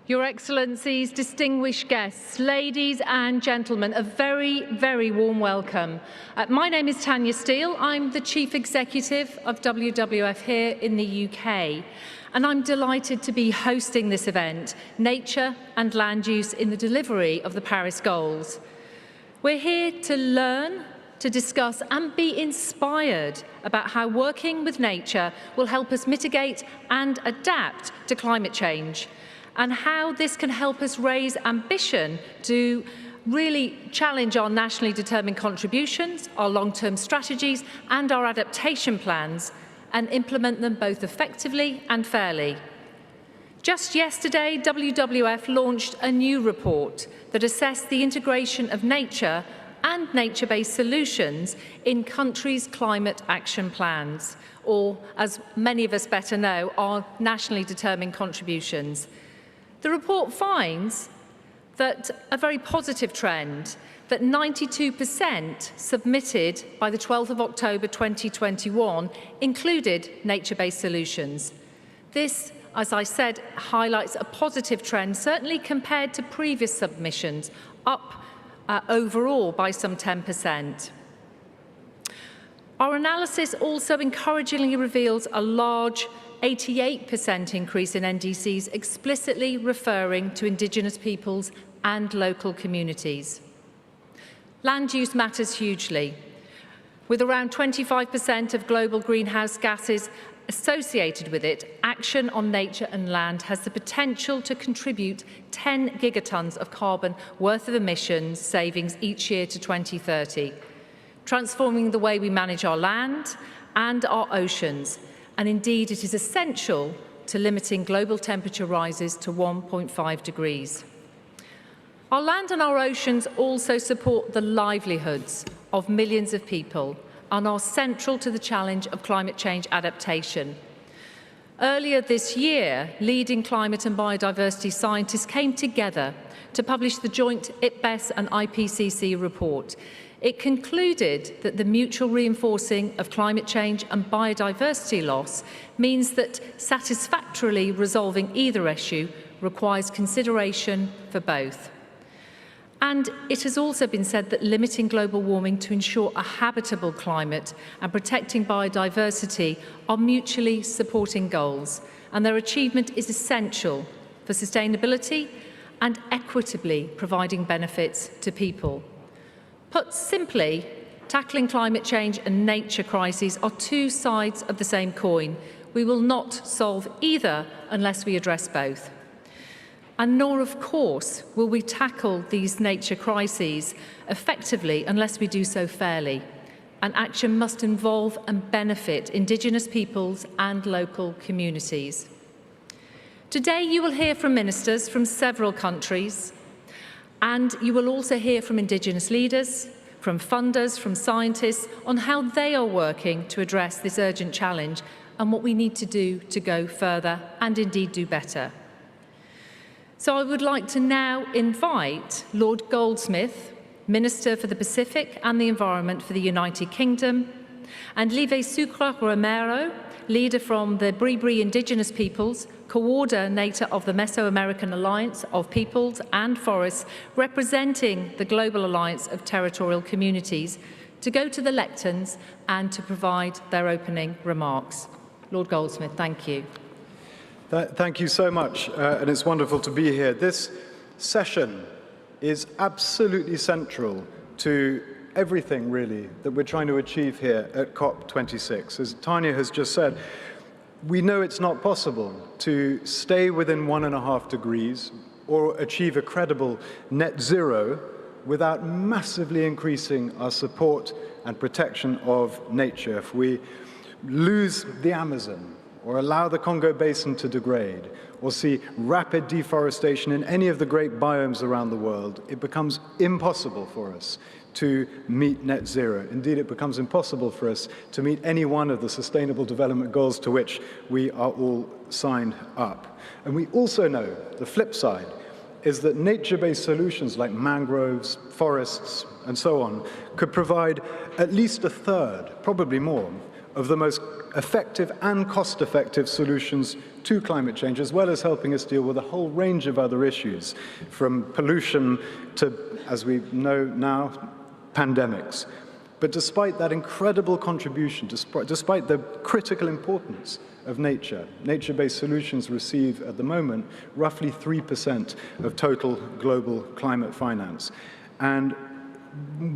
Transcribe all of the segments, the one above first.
Your Excellencies, distinguished guests, ladies and gentlemen, a very, very warm welcome. My name is Tanya Steele. I'm the Chief Executive of WWF here in the UK, and I'm delighted to be hosting this event, Nature and Land Use in the Delivery of the Paris Goals. We're here to learn, to discuss and be inspired about how working with nature will help us mitigate and adapt to climate change, and how this can help us raise ambition to really challenge our nationally determined contributions, our long-term strategies and our adaptation plans, and implement them both effectively and fairly. Just yesterday, WWF launched a new report that assessed the integration of nature and nature-based solutions in countries' climate action plans, or, as many of us better know, our nationally determined contributions. The report finds that a very positive trend, that 92% submitted by the 12th of October 2021 included nature-based solutions. This, as I said, highlights a positive trend, certainly compared to previous submissions, up overall by some 10%. Our analysis also encouragingly reveals a large 88% increase in NDCs explicitly referring to Indigenous peoples and local communities. Land use matters hugely. With around 25% of global greenhouse gases associated with it, action on nature and land has the potential to contribute 10 gigatons of carbon worth of emissions savings each year to 2030, transforming the way we manage our land and our oceans. And indeed, it is essential to limiting global temperature rises to 1.5 degrees. Our land and our oceans also support the livelihoods of millions of people and are central to the challenge of climate change adaptation. Earlier this year, leading climate and biodiversity scientists came together to publish the joint IPBES and IPCC report. It concluded that the mutual reinforcing of climate change and biodiversity loss means that satisfactorily resolving either issue requires consideration for both. And it has also been said that limiting global warming to ensure a habitable climate and protecting biodiversity are mutually supporting goals, and their achievement is essential for sustainability and equitably providing benefits to people. Put simply, tackling climate change and nature crises are two sides of the same coin. We will not solve either unless we address both. And nor, of course, will we tackle these nature crises effectively unless we do so fairly. And action must involve and benefit Indigenous peoples and local communities. Today you will hear from ministers from several countries, and you will also hear from Indigenous leaders, from funders, from scientists, on how they are working to address this urgent challenge and what we need to do to go further and indeed do better. So I would like to now invite Lord Goldsmith, Minister for the Pacific and the Environment for the United Kingdom, and Levi Romero, leader from the Bribri Indigenous peoples, coordinator of the Mesoamerican Alliance of Peoples and Forests, representing the Global Alliance of Territorial Communities, to go to the lecterns and to provide their opening remarks. Lord Goldsmith, thank you. Thank you so much, and it's wonderful to be here. This session is absolutely central to everything, really, that we're trying to achieve here at COP26. As Tanya has just said, we know it's not possible to stay within 1.5 degrees or achieve a credible net zero without massively increasing our support and protection of nature. If we lose the Amazon, or allow the Congo Basin to degrade, or see rapid deforestation in any of the great biomes around the world, it becomes impossible for us to meet net zero. Indeed, it becomes impossible for us to meet any one of the Sustainable Development Goals to which we are all signed up. And we also know the flip side is that nature-based solutions like mangroves, forests, and so on could provide at least a third, probably more, of the most effective and cost-effective solutions to climate change, as well as helping us deal with a whole range of other issues, from pollution to, as we know now, pandemics. But despite that incredible contribution, despite the critical importance of nature, nature-based solutions receive, at the moment, roughly 3% of total global climate finance. And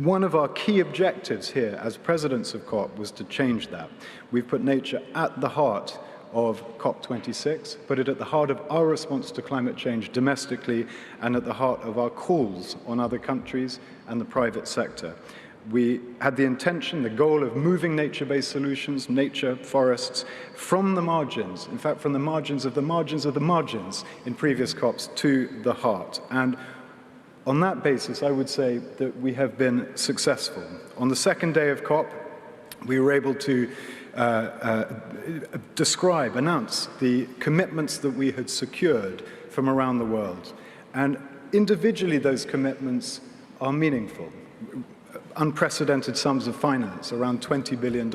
one of our key objectives here as presidents of COP was to change that. We've put nature at the heart of COP26, put it at the heart of our response to climate change domestically and at the heart of our calls on other countries and the private sector. We had the intention, the goal of moving nature-based solutions, nature, forests, from the margins, in fact, from the margins of the margins of the margins in previous COPs to the heart. And on that basis, I would say that we have been successful. On the second day of COP, we were able to announce the commitments that we had secured from around the world. And individually, those commitments are meaningful. Unprecedented sums of finance, around $20 billion.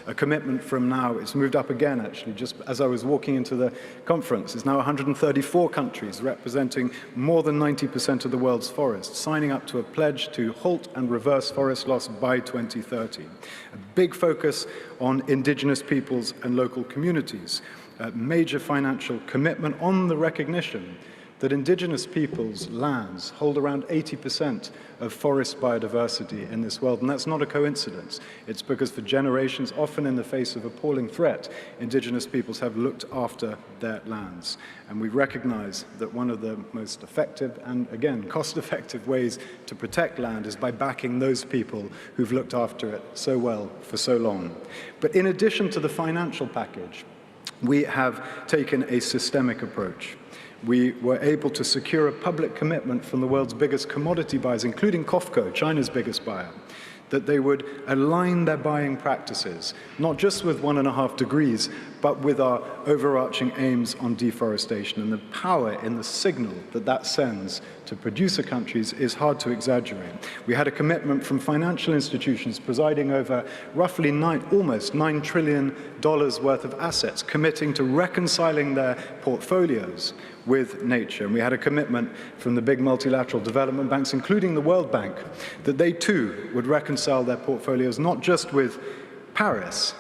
A commitment from now, it's moved up again actually, just as I was walking into the conference, it's now 134 countries representing more than 90% of the world's forests, signing up to a pledge to halt and reverse forest loss by 2030. A big focus on indigenous peoples and local communities. A major financial commitment on the recognition that indigenous peoples' lands hold around 80% of forest biodiversity in this world, and that's not a coincidence. It's because for generations, often in the face of appalling threat, indigenous peoples have looked after their lands. And we recognize that one of the most effective and, again, cost-effective ways to protect land is by backing those people who've looked after it so well for so long. But in addition to the financial package, we have taken a systemic approach. We were able to secure a public commitment from the world's biggest commodity buyers, including COFCO, China's biggest buyer, that they would align their buying practices, not just with 1.5 degrees, but with our overarching aims on deforestation. And the power in the signal that that sends to producer countries is hard to exaggerate. We had a commitment from financial institutions presiding over roughly almost $9 trillion worth of assets, committing to reconciling their portfolios with nature. And we had a commitment from the big multilateral development banks, including the World Bank, that they too would reconcile their portfolios not just with Paris,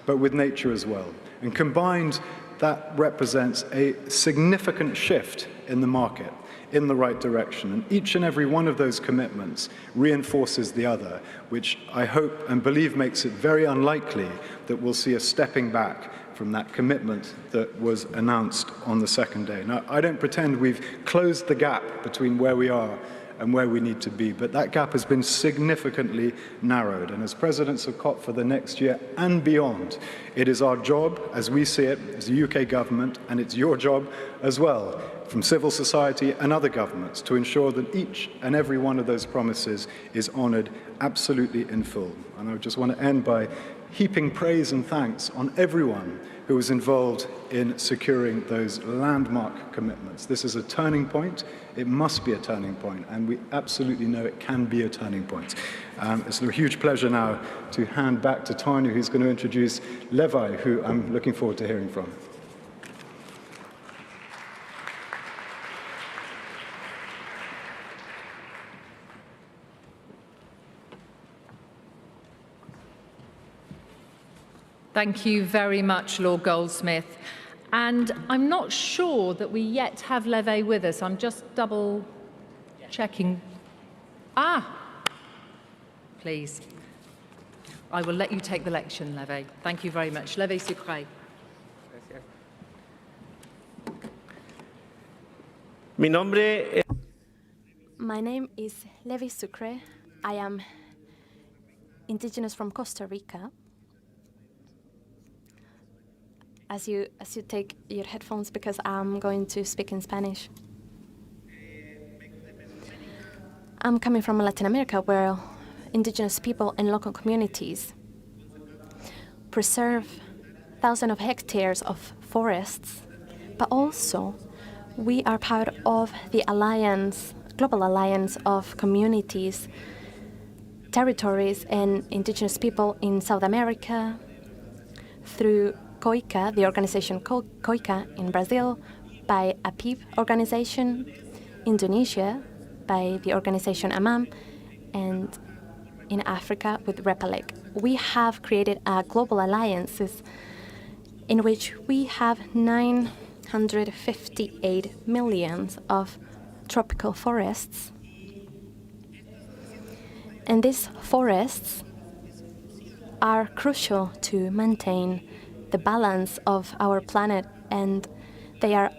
but with nature as well. And combined, that represents a significant shift in the market in the right direction. And each and every one of those commitments reinforces the other, which I hope and believe makes it very unlikely that we'll see a stepping back from that commitment that was announced on the second day. Now, I don't pretend we've closed the gap between where we are and where we need to be, but that gap has been significantly narrowed. And as presidents of COP for the next year and beyond, it is our job, as we see it, as the UK government, and it's your job as well, from civil society and other governments, to ensure that each and every one of those promises is honoured absolutely in full. And I just want to end by heaping praise and thanks on everyone who was involved in securing those landmark commitments. This is a turning point. It must be a turning point, and we absolutely know it can be a turning point. It's a huge pleasure now to hand back to Tanya, who's going to introduce Levi, who I'm looking forward to hearing from. Thank you very much, Lord Goldsmith. And I'm not sure that we yet have Levi with us. I'm just double checking. Please. I will let you take the lecture, Levi. Thank you very much. Levi Sucre. My name is Levi Sucre. I am indigenous from Costa Rica. As you take your headphones, because I'm going to speak in Spanish. I'm coming from Latin America, where indigenous people and local communities preserve thousands of hectares of forests, but also we are part of the alliance, global alliance of communities, territories, and indigenous people in South America, through COICA, the organization COICA in Brazil, by APIB organization, Indonesia, by the organization AMAM, and in Africa with REPALEC. We have created a global alliances in which we have 958 million of tropical forests. And these forests are crucial to maintain the balance of our planet, and they are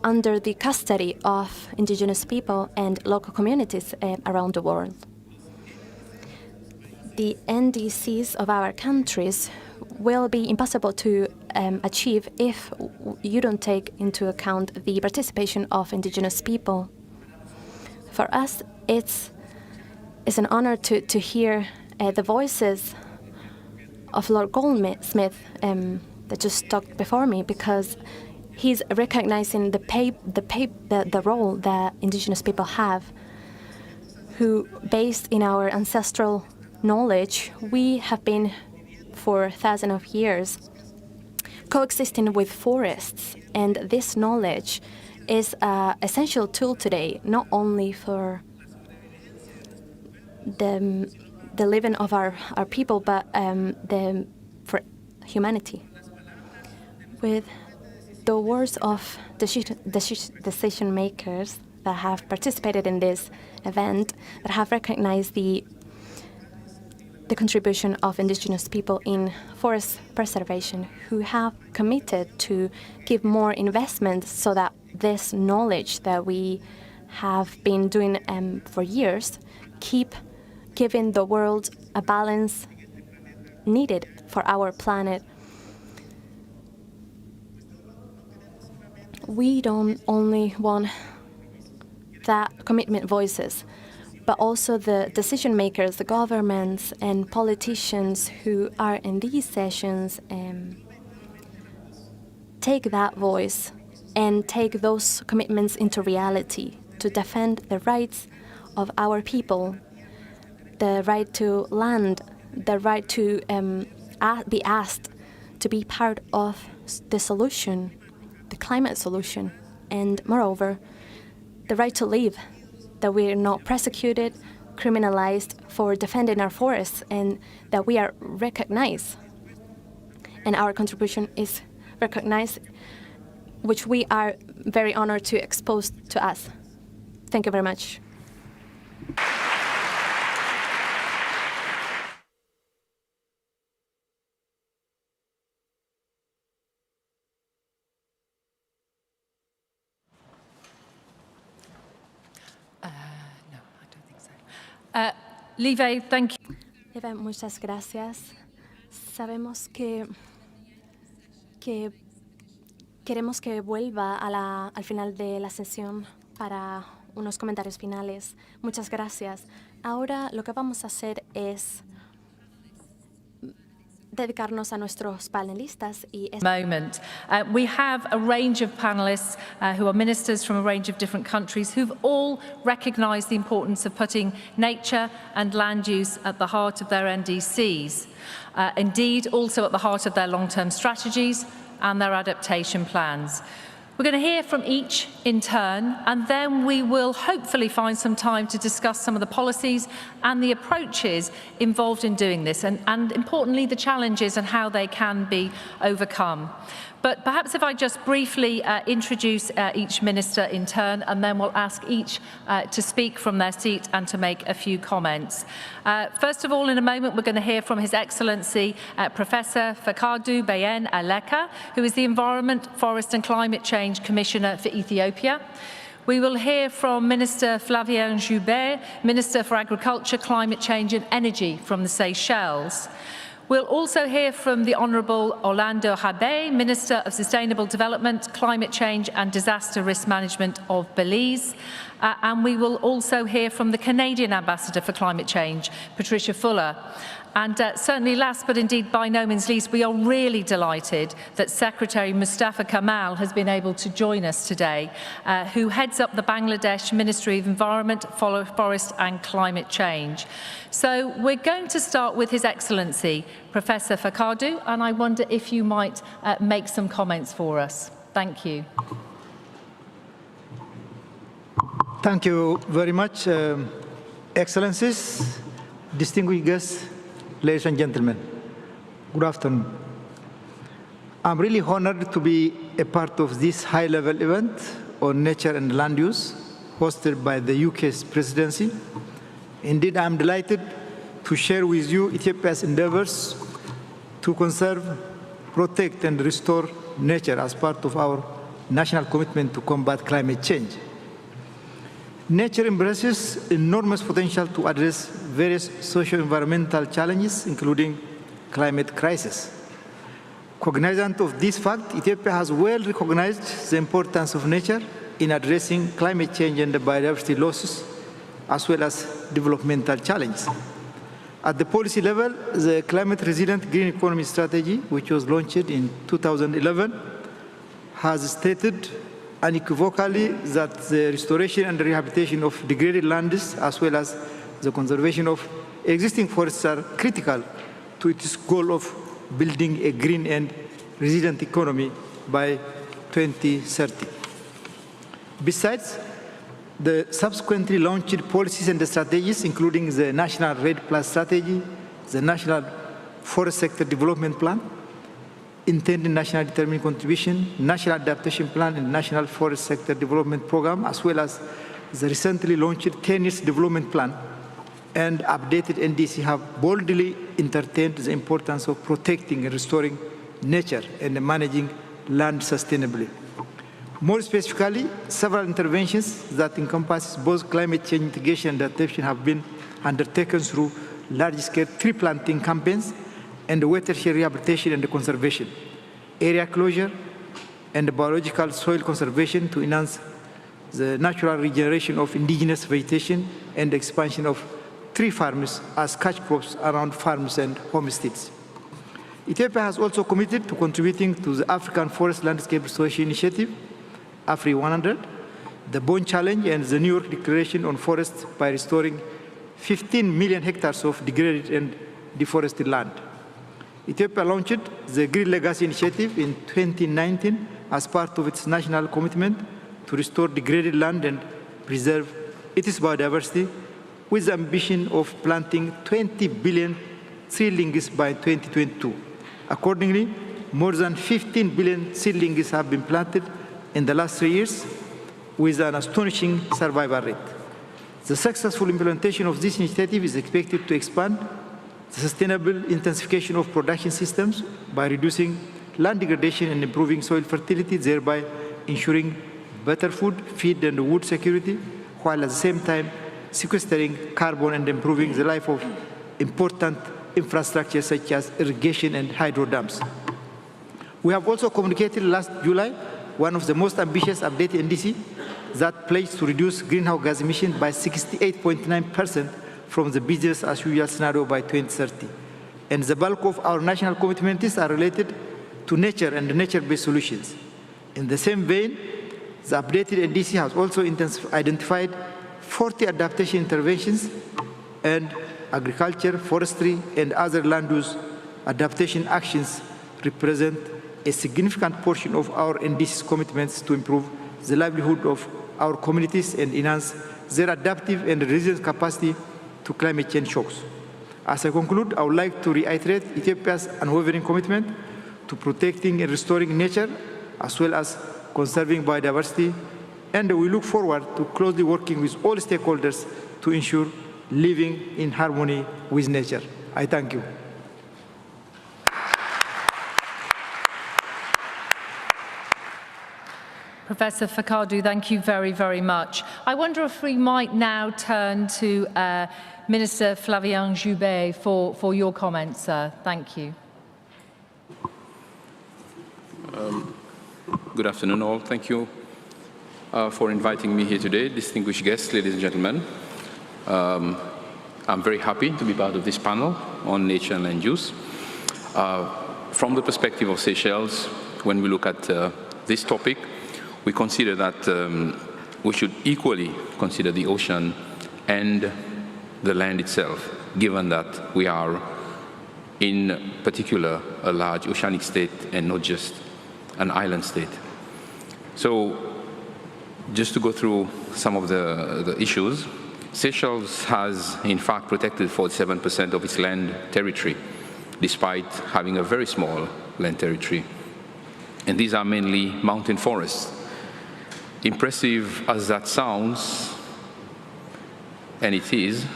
under the custody of indigenous people and local communities around the world. The NDCs of our countries will be impossible to achieve if you don't take into account the participation of indigenous people. For us, it's an honor to hear the voices of Lord Goldsmith that just talked before me, because he's recognizing the role that indigenous people have, who, based in our ancestral knowledge, we have been for thousands of years coexisting with forests, and this knowledge is an essential tool today, not only for the living of our people, but for humanity. With the words of decision makers that have participated in this event, that have recognized the contribution of indigenous people in forest preservation, who have committed to give more investment so that this knowledge that we have been doing for years keep giving the world a balance needed for our planet. We don't only want that commitment voices, but also the decision makers, the governments and politicians who are in these sessions take that voice and take those commitments into reality to defend the rights of our people, the right to land, the right to be asked to be part of the solution, the climate solution, and moreover, the right to live, that we are not persecuted, criminalized for defending our forests, and that we are recognized. And our contribution is recognized, which we are very honored to expose to us. Thank you very much. Levi, thank you. Levi, muchas gracias. Sabemos que queremos que vuelva al final de la sesión para unos comentarios finales. Muchas gracias. Ahora lo que vamos a hacer es dedicarnos a nuestros panelistas. We have a range of panelists who are ministers from a range of different countries who've all recognised the importance of putting nature and land use at the heart of their NDCs. Indeed, also at the heart of their long-term strategies and their adaptation plans. We're going to hear from each in turn, and then we will hopefully find some time to discuss some of the policies and the approaches involved in doing this, and importantly, the challenges and how they can be overcome. But perhaps if I just briefly introduce each minister in turn, and then we'll ask each to speak from their seat and to make a few comments. First of all, in a moment, we're going to hear from His Excellency Professor Fakadu Bayen Aleka, who is the Environment, Forest and Climate Change Commissioner for Ethiopia. We will hear from Minister Flavien Joubert, Minister for Agriculture, Climate Change and Energy from the Seychelles. We'll also hear from the Honourable Orlando Habe, Minister of Sustainable Development, Climate Change and Disaster Risk Management of Belize. And we will also hear from the Canadian Ambassador for Climate Change, Patricia Fuller. And certainly last but indeed by no means least, we are really delighted that Secretary Mustafa Kamal has been able to join us today, who heads up the Bangladesh Ministry of Environment, Forest and Climate Change. So we're going to start with His Excellency, Professor Fakadu, and I wonder if you might make some comments for us. Thank you. Thank you very much, Excellencies, distinguished guests, ladies and gentlemen. Good afternoon. I'm really honored to be a part of this high-level event on nature and land use hosted by the UK's presidency. Indeed, I'm delighted to share with you Ethiopia's endeavors to conserve, protect, and restore nature as part of our national commitment to combat climate change. Nature embraces enormous potential to address various socio-environmental challenges, including climate crisis. Cognizant of this fact, Ethiopia has well recognized the importance of nature in addressing climate change and the biodiversity losses, as well as developmental challenges. At the policy level, the Climate Resilient Green Economy Strategy, which was launched in 2011, has stated unequivocally that the restoration and rehabilitation of degraded lands, as well as the conservation of existing forests, are critical to its goal of building a green and resilient economy by 2030. Besides, the subsequently launched policies and strategies, including the National REDD+ Strategy, the National Forest Sector Development Plan, intended national determined contribution, National Adaptation Plan, and National Forest Sector Development Program, as well as the recently launched 10 Years Development Plan and updated NDC, have boldly entertained the importance of protecting and restoring nature and managing land sustainably. More specifically, several interventions that encompass both climate change mitigation and adaptation have been undertaken through large-scale tree planting campaigns and watershed rehabilitation and conservation, area closure, and biological soil conservation to enhance the natural regeneration of indigenous vegetation and expansion of tree farms as catch crops around farms and homesteads. Ethiopia has also committed to contributing to the African Forest Landscape Restoration Initiative, AFRI 100, the Bonn Challenge, and the New York Declaration on Forests by restoring 15 million hectares of degraded and deforested land. Ethiopia launched the Green Legacy Initiative in 2019 as part of its national commitment to restore degraded land and preserve its biodiversity, with the ambition of planting 20 billion seedlings by 2022. Accordingly, more than 15 billion seedlings have been planted in the last 3 years, with an astonishing survival rate. The successful implementation of this initiative is expected to expand the sustainable intensification of production systems by reducing land degradation and improving soil fertility, thereby ensuring better food, feed, and wood security, while at the same time sequestering carbon and improving the life of important infrastructure such as irrigation and hydro dams. We have also communicated last July one of the most ambitious updated NDC that pledged to reduce greenhouse gas emissions by 68.9% from the business as usual scenario by 2030. And the bulk of our national commitments are related to nature and nature-based solutions. In the same vein, the updated NDC has also identified 40 adaptation interventions, and agriculture, forestry, and other land use adaptation actions represent a significant portion of our NDC's commitments to improve the livelihood of our communities and enhance their adaptive and resilient capacity to climate change shocks. As I conclude, I would like to reiterate Ethiopia's unwavering commitment to protecting and restoring nature, as well as conserving biodiversity, and we look forward to closely working with all stakeholders to ensure living in harmony with nature. I thank you. Professor Fakadu, thank you very, very much. I wonder if we might now turn to Minister Flavien Joubert for your comments, sir. Thank you. Good afternoon, all. Thank you for inviting me here today, distinguished guests, ladies and gentlemen. I'm very happy to be part of this panel. on nature and land use. From the perspective of Seychelles, when we look at this topic, we consider that we should equally consider the ocean and the land itself, given that we are in particular a large oceanic state and not just an island state. So just to go through some of the issues, Seychelles has in fact protected 47% of its land territory, despite having a very small land territory. And these are mainly mountain forests. Impressive as that sounds, and it is,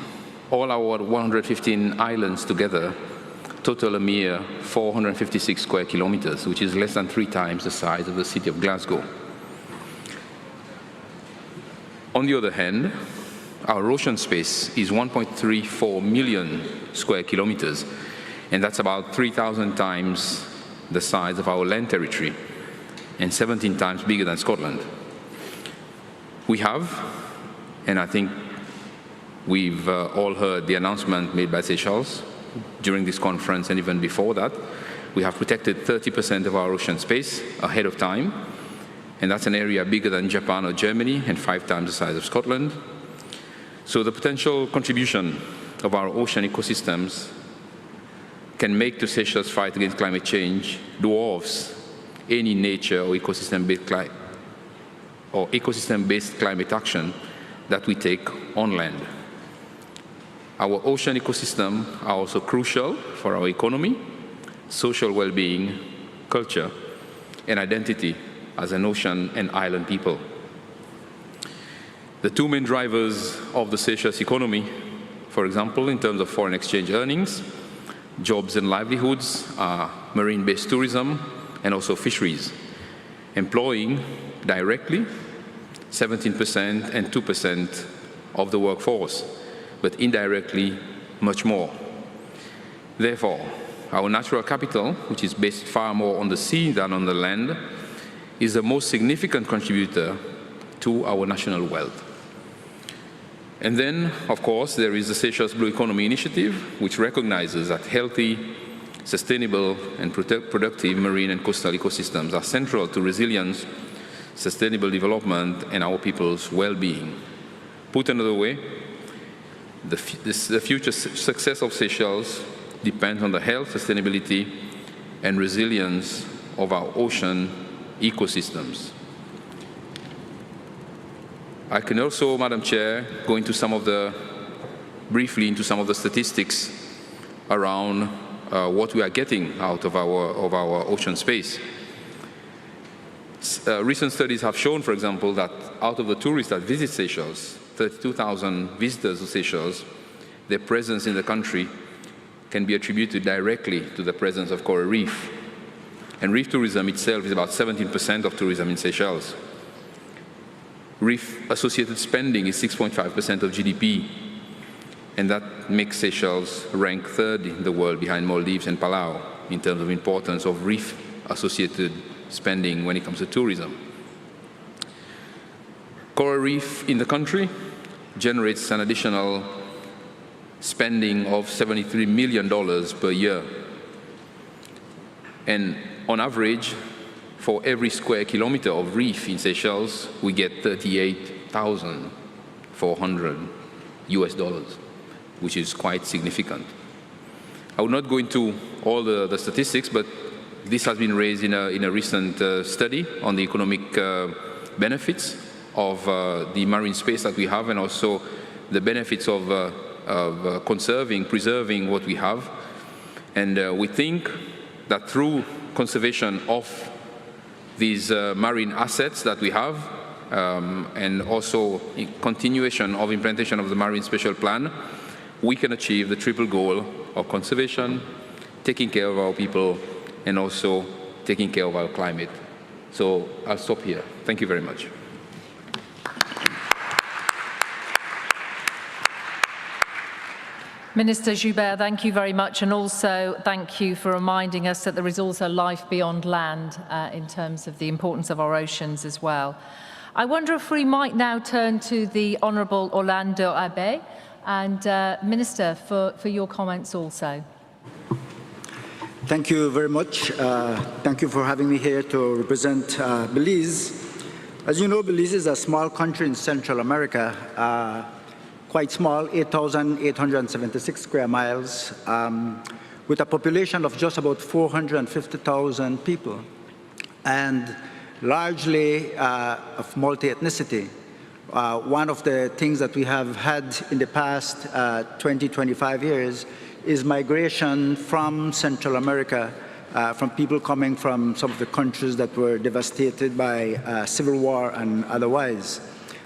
all our 115 islands together total a mere 456 square kilometers, which is less than 3 times the size of the city of Glasgow. On the other hand, our ocean space is 1.34 million square kilometers, and that's about 3,000 times the size of our land territory, and 17 times bigger than Scotland. We have, and I think we've all heard the announcement made by Seychelles during this conference and even before that, we have protected 30% of our ocean space ahead of time, and that's an area bigger than Japan or Germany and 5 times the size of Scotland. So the potential contribution of our ocean ecosystems can make the Seychelles fight against climate change dwarfs any nature or ecosystem-based climate action that we take on land. Our ocean ecosystem are also crucial for our economy, social well-being, culture, and identity as an ocean and island people. The 2 main drivers of the Seychelles economy, for example, in terms of foreign exchange earnings, jobs and livelihoods, are marine-based tourism and also fisheries, employing directly 17% and 2% of the workforce, but indirectly much more. Therefore, our natural capital, which is based far more on the sea than on the land, is the most significant contributor to our national wealth. And then, of course, there is the Seychelles Blue Economy Initiative, which recognizes that healthy, sustainable, and productive marine and coastal ecosystems are central to resilience, sustainable development, and our people's well-being. Put another way, the future success of Seychelles depends on the health, sustainability, and resilience of our ocean ecosystems. I can also, Madam Chair, go into briefly into some of the statistics around what we are getting out of our ocean space. Recent studies have shown, for example, that out of the tourists that visit Seychelles, 32,000 visitors to Seychelles, their presence in the country can be attributed directly to the presence of coral reef. And reef tourism itself is about 17% of tourism in Seychelles. Reef-associated spending is 6.5% of GDP, and that makes Seychelles rank 3rd in the world behind Maldives and Palau in terms of importance of reef-associated spending when it comes to tourism. Coral reef in the country generates an additional spending of $73 million per year. And on average, for every square kilometer of reef in Seychelles, we get $38,400 US, which is quite significant. I will not go into all the statistics, but this has been raised in a recent study on the economic benefits of the marine space that we have, and also the benefits of preserving what we have. And we think that through conservation of these marine assets that we have, and also continuation of implementation of the Marine Special Plan, we can achieve the triple goal of conservation, taking care of our people, and also taking care of our climate. So I'll stop here. Thank you very much. Minister Joubert, thank you very much, and also thank you for reminding us that there is also life beyond land in terms of the importance of our oceans as well. I wonder if we might now turn to the Honourable Orlando Abe, and Minister, for your comments also. Thank you very much. Thank you for having me here to represent Belize. As you know, Belize is a small country in Central America, quite small, 8,876 square miles, with a population of just about 450,000 people, and largely of multi-ethnicity. One of the things that we have had in the past 20, 25 years is migration from Central America, from people coming from some of the countries that were devastated by civil war and otherwise.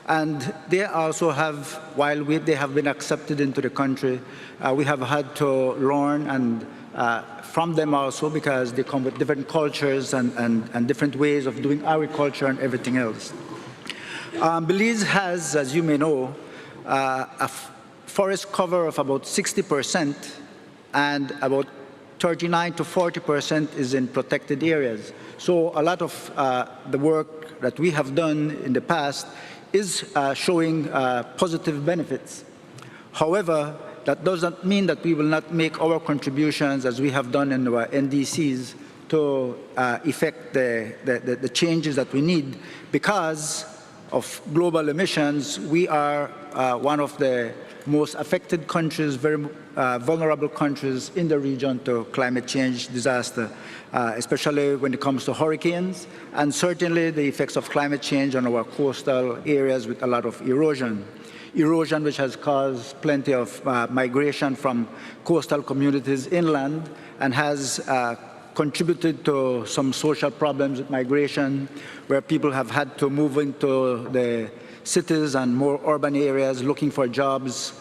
And they also have, while they have been accepted into the country, we have had to learn and from them also, because they come with different cultures and different ways of doing agriculture and everything else. Belize has, as you may know, a forest cover of about 60%, and about 39 to 40% is in protected areas. So a lot of the work that we have done in the past is showing positive benefits. However, that doesn't mean that we will not make our contributions, as we have done in our NDCs, to effect the changes that we need. Because of global emissions, we are one of the most affected countries, very vulnerable countries in the region to climate change disaster, especially when it comes to hurricanes, and certainly the effects of climate change on our coastal areas with a lot of erosion. Erosion which has caused plenty of migration from coastal communities inland, and has contributed to some social problems with migration, where people have had to move into the cities and more urban areas looking for jobs,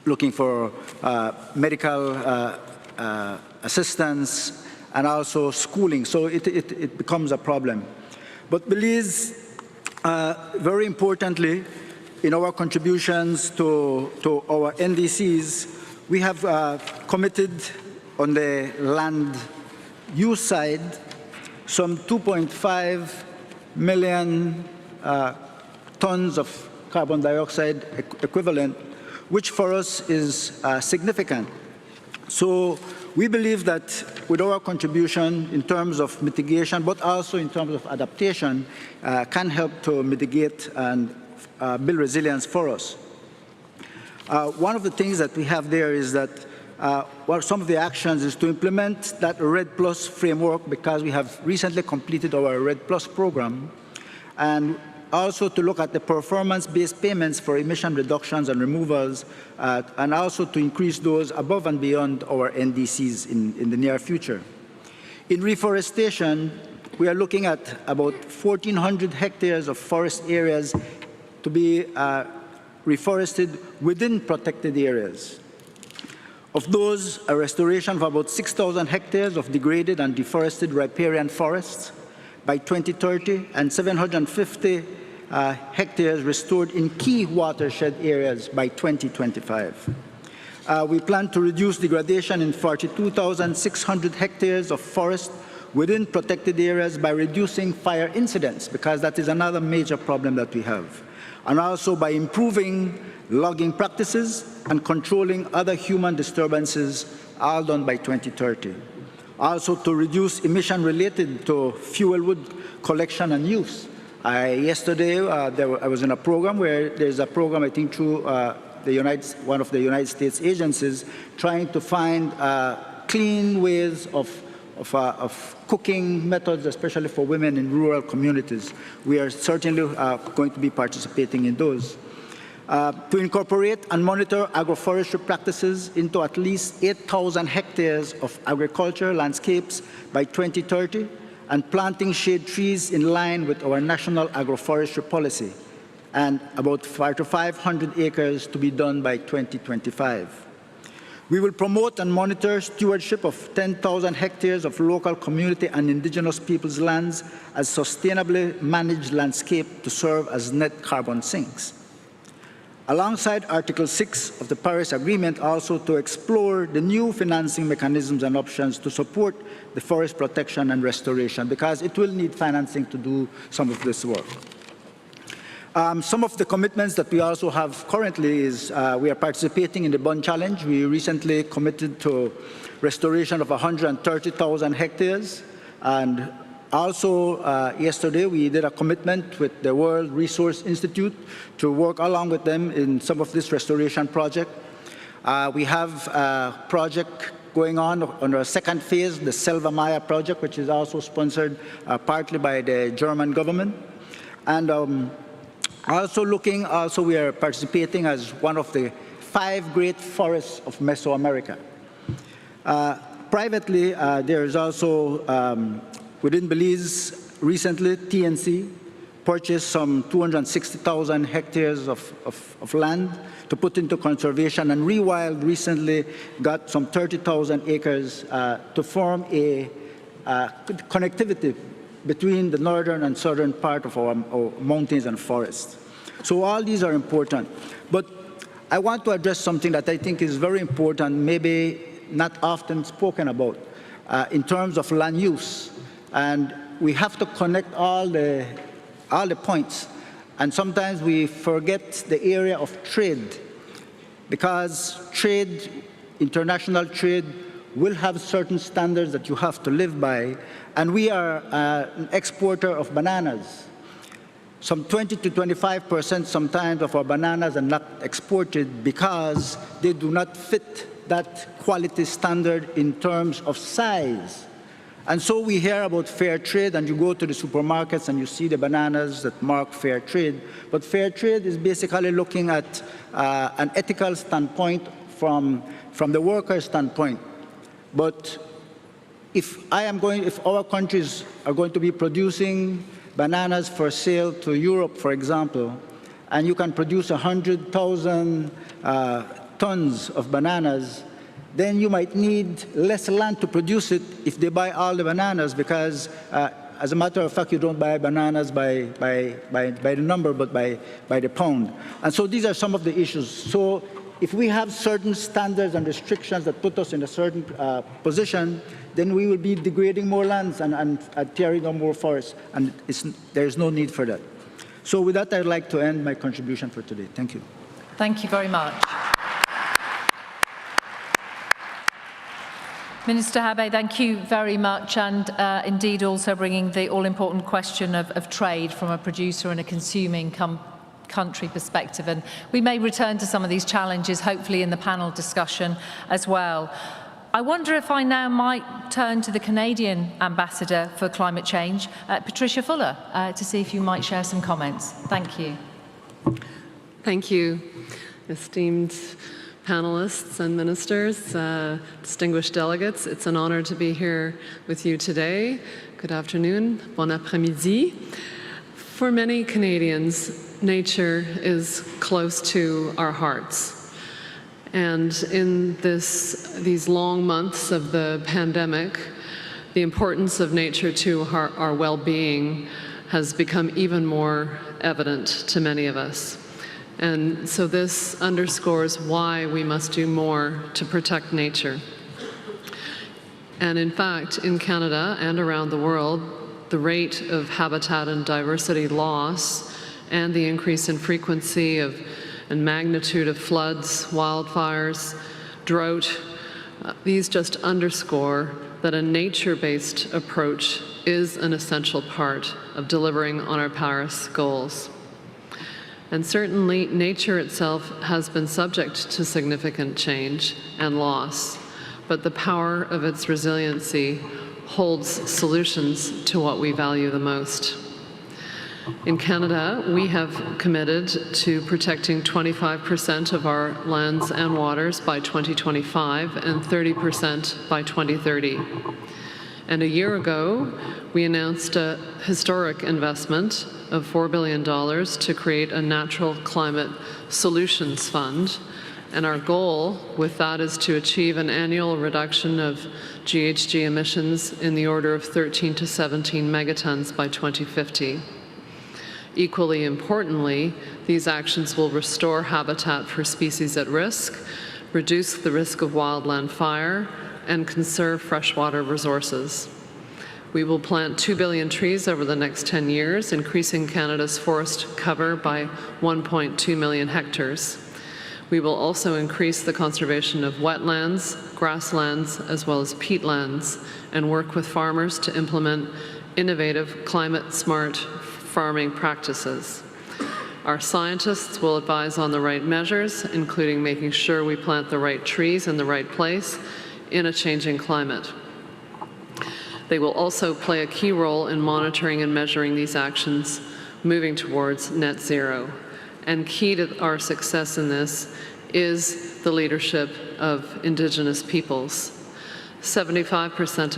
looking for medical assistance, and also schooling. So it becomes a problem. But Belize, very importantly, in our contributions to our NDCs, we have committed on the land use side some 2.5 million tons of carbon dioxide equivalent, which for us is significant. So we believe that with our contribution in terms of mitigation, but also in terms of adaptation, can help to mitigate and build resilience for us. One of the things that we have there is that some of the actions is to implement that RED Plus framework, because we have recently completed our RED Plus program, and also to look at the performance-based payments for emission reductions and removals, and also to increase those above and beyond our NDCs in the near future. In reforestation, we are looking at about 1,400 hectares of forest areas to be reforested within protected areas. Of those, a restoration of about 6,000 hectares of degraded and deforested riparian forests by 2030, and 750 hectares restored in key watershed areas by 2025. We plan to reduce degradation in 42,600 hectares of forest within protected areas by reducing fire incidents, because that is another major problem that we have, and also by improving logging practices and controlling other human disturbances, all done by 2030. Also to reduce emission related to fuel wood collection and use. Yesterday, I was in a program where there's a program, I think, through one of the United States agencies, trying to find clean ways of cooking methods, especially for women in rural communities. We are certainly going to be participating in those. To incorporate and monitor agroforestry practices into at least 8,000 hectares of agriculture landscapes by 2030, and planting shade trees in line with our national agroforestry policy, and about 500 acres to be done by 2025. We will promote and monitor stewardship of 10,000 hectares of local community and indigenous peoples' lands as sustainably managed landscape to serve as net carbon sinks. Alongside Article 6 of the Paris Agreement, also to explore the new financing mechanisms and options to support the forest protection and restoration, because it will need financing to do some of this work. Some of the commitments that we also have currently is we are participating in the Bund Challenge. We recently committed to restoration of 130,000 hectares. And also yesterday we did a commitment with the World Resource Institute to work along with them in some of this restoration project. We have a project going on our second phase, the Selva Maya project, which is also sponsored partly by the German government. And we are participating as one of the 5 great forests of Mesoamerica. Privately, there is also, within Belize, recently, TNC purchased some 260,000 hectares of land to put into conservation, and Rewild recently got some 30,000 acres to form a connectivity between the northern and southern part of our mountains and forests. So all these are important. But I want to address something that I think is very important, maybe not often spoken about, in terms of land use. And we have to connect all the points. And sometimes we forget the area of trade, because trade, international trade, will have certain standards that you have to live by. And we are an exporter of bananas. Some 20 to 25% sometimes of our bananas are not exported because they do not fit that quality standard in terms of size. And so we hear about fair trade, and you go to the supermarkets and you see the bananas that mark fair trade. But fair trade is basically looking at an ethical standpoint from the worker's standpoint. But if our countries are going to be producing bananas for sale to Europe, for example, and you can produce 100,000 tons of bananas, then you might need less land to produce it if they buy all the bananas, because as a matter of fact, you don't buy bananas by the number, but by the pound. And so these are some of the issues. So if we have certain standards and restrictions that put us in a certain position, then we will be degrading more lands and tearing down more forests, and there is no need for that. So with that, I'd like to end my contribution for today. Thank you. Thank you very much. Minister Habe, thank you very much, and indeed also bringing the all-important question of trade from a producer and a consuming country perspective. And we may return to some of these challenges, hopefully in the panel discussion as well. I wonder if I now might turn to the Canadian Ambassador for Climate Change, Patricia Fuller, to see if you might share some comments. Thank you. Thank you, esteemed panelists and ministers, distinguished delegates. It's an honor to be here with you today. Good afternoon, bon après-midi. For many Canadians, nature is close to our hearts. And in these long months of the pandemic, the importance of nature to our well-being has become even more evident to many of us. And so this underscores why we must do more to protect nature. And in fact, in Canada and around the world, the rate of habitat and diversity loss and the increase in frequency and magnitude of floods, wildfires, drought, these just underscore that a nature-based approach is an essential part of delivering on our Paris goals. And certainly, nature itself has been subject to significant change and loss, but the power of its resiliency holds solutions to what we value the most. In Canada, we have committed to protecting 25% of our lands and waters by 2025 and 30% by 2030. And a year ago, we announced a historic investment of $4 billion to create a natural climate solutions fund. And our goal with that is to achieve an annual reduction of GHG emissions in the order of 13 to 17 megatons by 2050. Equally importantly, these actions will restore habitat for species at risk, reduce the risk of wildland fire, and conserve freshwater resources. We will plant 2 billion trees over the next 10 years, increasing Canada's forest cover by 1.2 million hectares. We will also increase the conservation of wetlands, grasslands, as well as peatlands, and work with farmers to implement innovative, climate-smart farming practices. Our scientists will advise on the right measures, including making sure we plant the right trees in the right place in a changing climate. They will also play a key role in monitoring and measuring these actions, moving towards net zero. And key to our success in this is the leadership of Indigenous peoples. 75%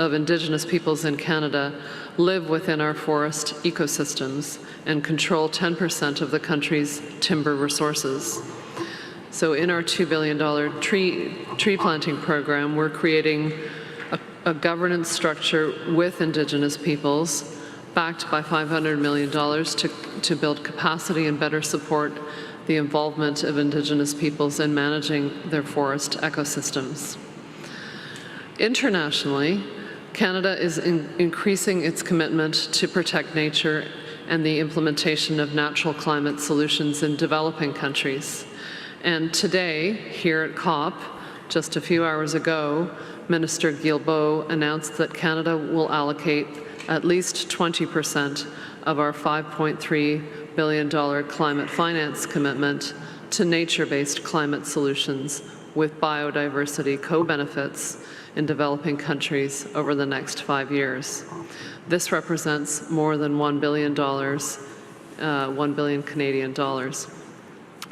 of Indigenous peoples in Canada live within our forest ecosystems and control 10% of the country's timber resources. So in our $2 billion tree planting program, we're creating a governance structure with Indigenous peoples, backed by $500 million to build capacity and better support the involvement of Indigenous peoples in managing their forest ecosystems. Internationally, Canada is increasing its commitment to protect nature and the implementation of natural climate solutions in developing countries. And today, here at COP, just a few hours ago, Minister Guilbeault announced that Canada will allocate at least 20% of our $5.3 billion climate finance commitment to nature-based climate solutions with biodiversity co-benefits in developing countries over the next 5 years. This represents more than $1 billion, 1 billion Canadian dollars.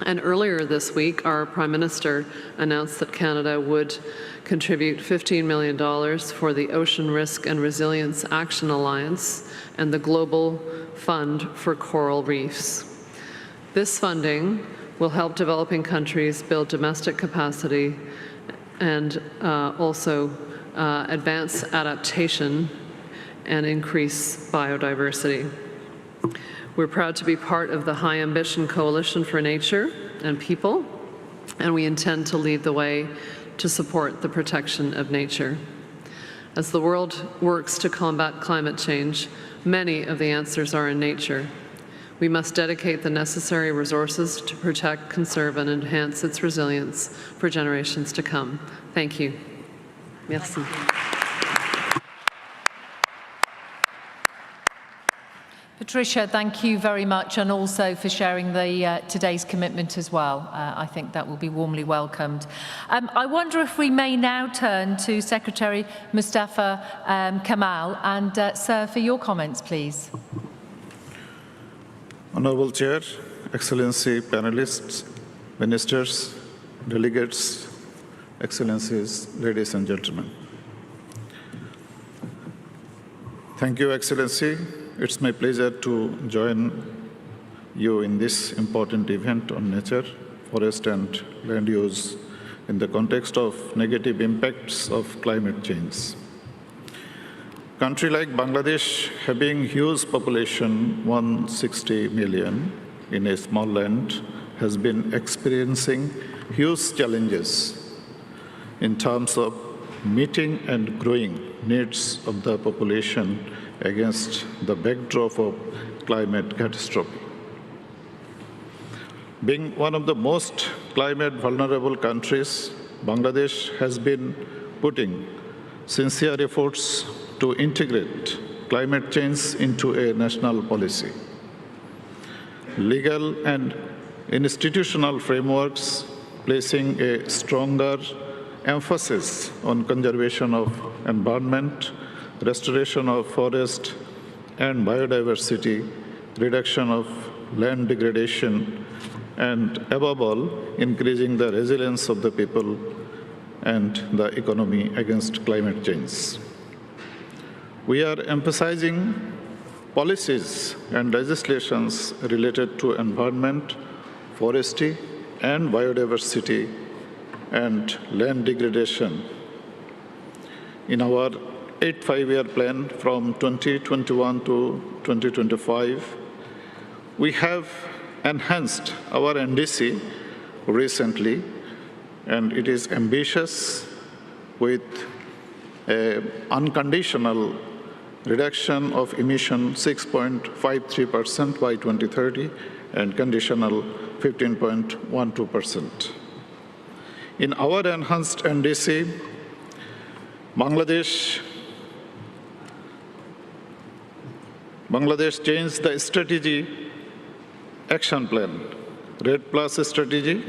And earlier this week, our Prime Minister announced that Canada would contribute $15 million for the Ocean Risk and Resilience Action Alliance and the Global Fund for Coral Reefs. This funding will help developing countries build domestic capacity and also advance adaptation and increase biodiversity. We're proud to be part of the High Ambition Coalition for Nature and People, and we intend to lead the way to support the protection of nature. As the world works to combat climate change, many of the answers are in nature. We must dedicate the necessary resources to protect, conserve, and enhance its resilience for generations to come. Thank you. Merci. Patricia, thank you very much, and also for sharing today's commitment as well. I think that will be warmly welcomed. I wonder if we may now turn to Secretary Mustafa Kamal, and sir, for your comments, please. Honourable Chair, Excellency, panelists, ministers, delegates, Excellencies, ladies and gentlemen. Thank you, Excellency. It's my pleasure to join you in this important event on nature, forest and land use in the context of negative impacts of climate change. A country like Bangladesh, having huge population, 160 million, in a small land, has been experiencing huge challenges in terms of meeting and growing needs of the population against the backdrop of climate catastrophe. Being one of the most climate vulnerable countries, Bangladesh has been putting sincere efforts to integrate climate change into a national policy. Legal and institutional frameworks placing a stronger emphasis on conservation of environment, restoration of forest and biodiversity, reduction of land degradation, and above all, increasing the resilience of the people and the economy against climate change. We are emphasizing policies and legislations related to environment, forestry, and biodiversity, and land degradation. In our 8th five-year plan from 2021 to 2025, we have enhanced our NDC recently, and it is ambitious with unconditional reduction of emission 6.53% by 2030 and conditional 15.12%. In our enhanced NDC, Bangladesh changed the strategy action plan, RED Plus strategy.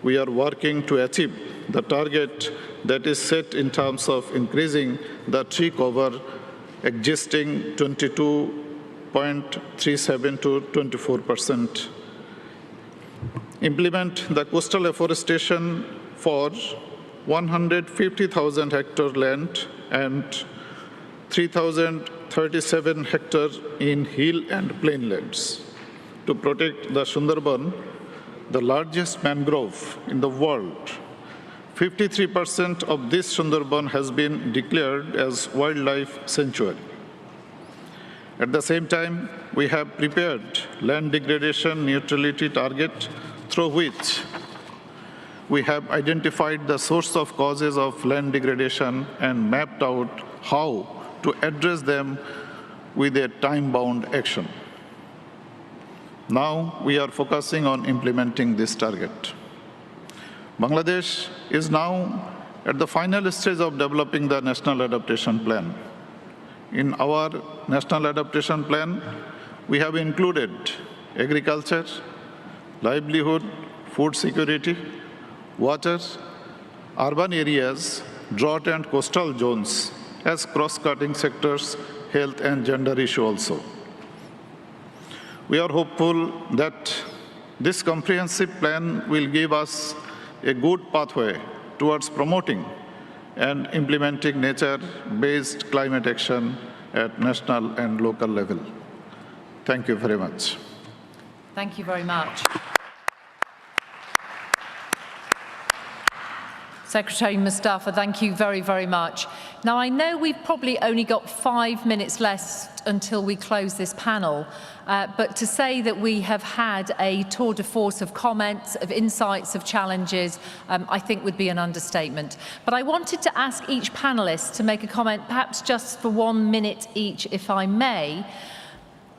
We are working to achieve the target that is set in terms of increasing the tree cover existing 22.37 to 24%. Implement the coastal afforestation for 150,000 hectare land and 3,037 hectares in hill and plain lands to protect the Sundarban, the largest mangrove in the world. 53% of this Sundarban has been declared as wildlife sanctuary. At the same time, we have prepared land degradation neutrality target through which we have identified the source of causes of land degradation and mapped out how to address them with a time-bound action. Now we are focusing on implementing this target. Bangladesh is now at the final stage of developing the National Adaptation Plan. In our National Adaptation Plan, we have included agriculture, livelihood, food security, water, urban areas, drought and coastal zones as cross-cutting sectors, health and gender issue also. We are hopeful that this comprehensive plan will give us a good pathway towards promoting and implementing nature-based climate action at national and local level. Thank you very much. Thank you very much. Secretary Mustafa, thank you very, very much. Now, I know we've probably only got 5 minutes left until we close this panel, but to say that we have had a tour de force of comments, of insights, of challenges, I think would be an understatement. But I wanted to ask each panelist to make a comment, perhaps just for 1 minute each, if I may.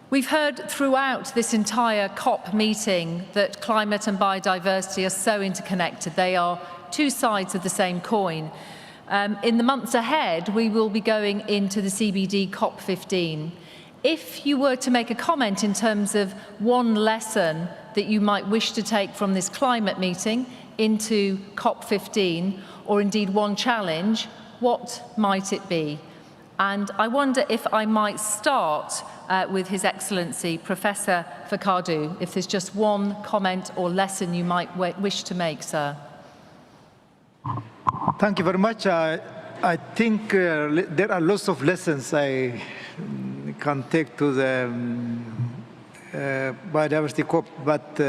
We've heard throughout this entire COP meeting that climate and biodiversity are so interconnected. They are two sides of the same coin. In the months ahead, we will be going into the CBD COP15. If you were to make a comment in terms of one lesson that you might wish to take from this climate meeting into COP15, or indeed one challenge, what might it be? And I wonder if I might start with His Excellency, Professor Fakadu, if there's just one comment or lesson you might wish to make, sir. Thank you very much. I think there are lots of lessons I can take to the biodiversity COP, but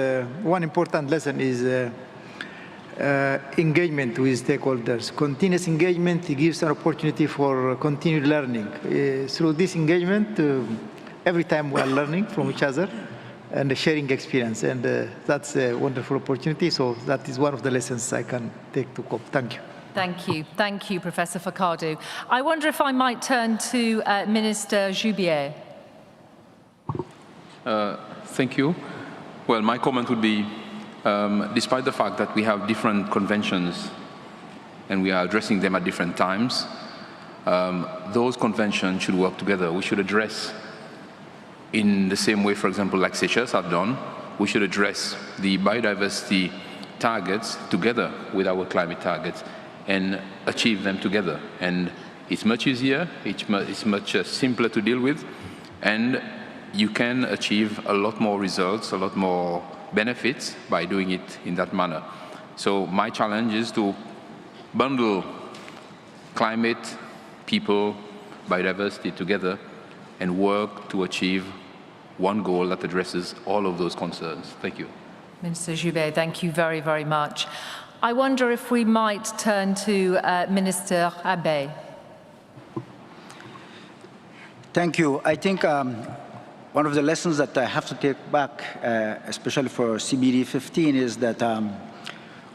one important lesson is engagement with stakeholders. Continuous engagement gives an opportunity for continued learning. Through this engagement, every time we are learning from each other and sharing experience, and that's a wonderful opportunity. So that is one of the lessons I can take to COP. Thank you. Thank you. Thank you, Professor Fakadu. I wonder if I might turn to Minister Jubier. Thank you. Well, my comment would be, despite the fact that we have different conventions and we are addressing them at different times, those conventions should work together. We should address in the same way, for example, like Seychelles have done, we should address the biodiversity targets together with our climate targets and achieve them together. And it's much easier, it's much simpler to deal with, and you can achieve a lot more results, a lot more benefits by doing it in that manner. So my challenge is to bundle climate, people, biodiversity together and work to achieve one goal that addresses all of those concerns. Thank you. Minister Jubier, thank you very, very much. I wonder if we might turn to Minister Abe. Thank you. I think one of the lessons that I have to take back, especially for CBD 15, is that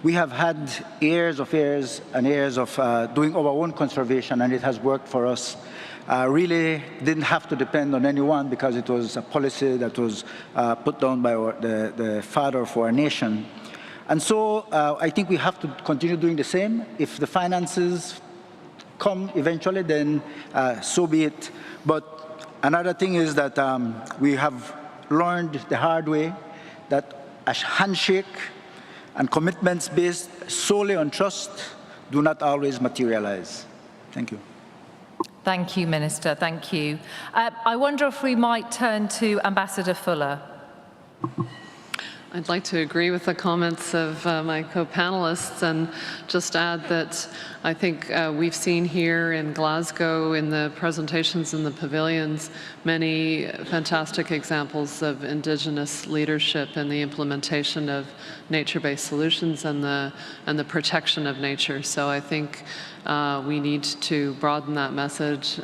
we have had years and years of doing our own conservation, and it has worked for us. Really didn't have to depend on anyone because it was a policy that was put down by the father of our nation. And so I think we have to continue doing the same. If the finances come eventually, then so be it. But another thing is that we have learned the hard way that a handshake and commitments based solely on trust do not always materialize. Thank you. Thank you, Minister. Thank you. I wonder if we might turn to Ambassador Fuller. I'd like to agree with the comments of my co-panelists and just add that I think we've seen here in Glasgow in the presentations in the pavilions many fantastic examples of Indigenous leadership in the implementation of nature-based solutions and the protection of nature. So I think we need to broaden that message,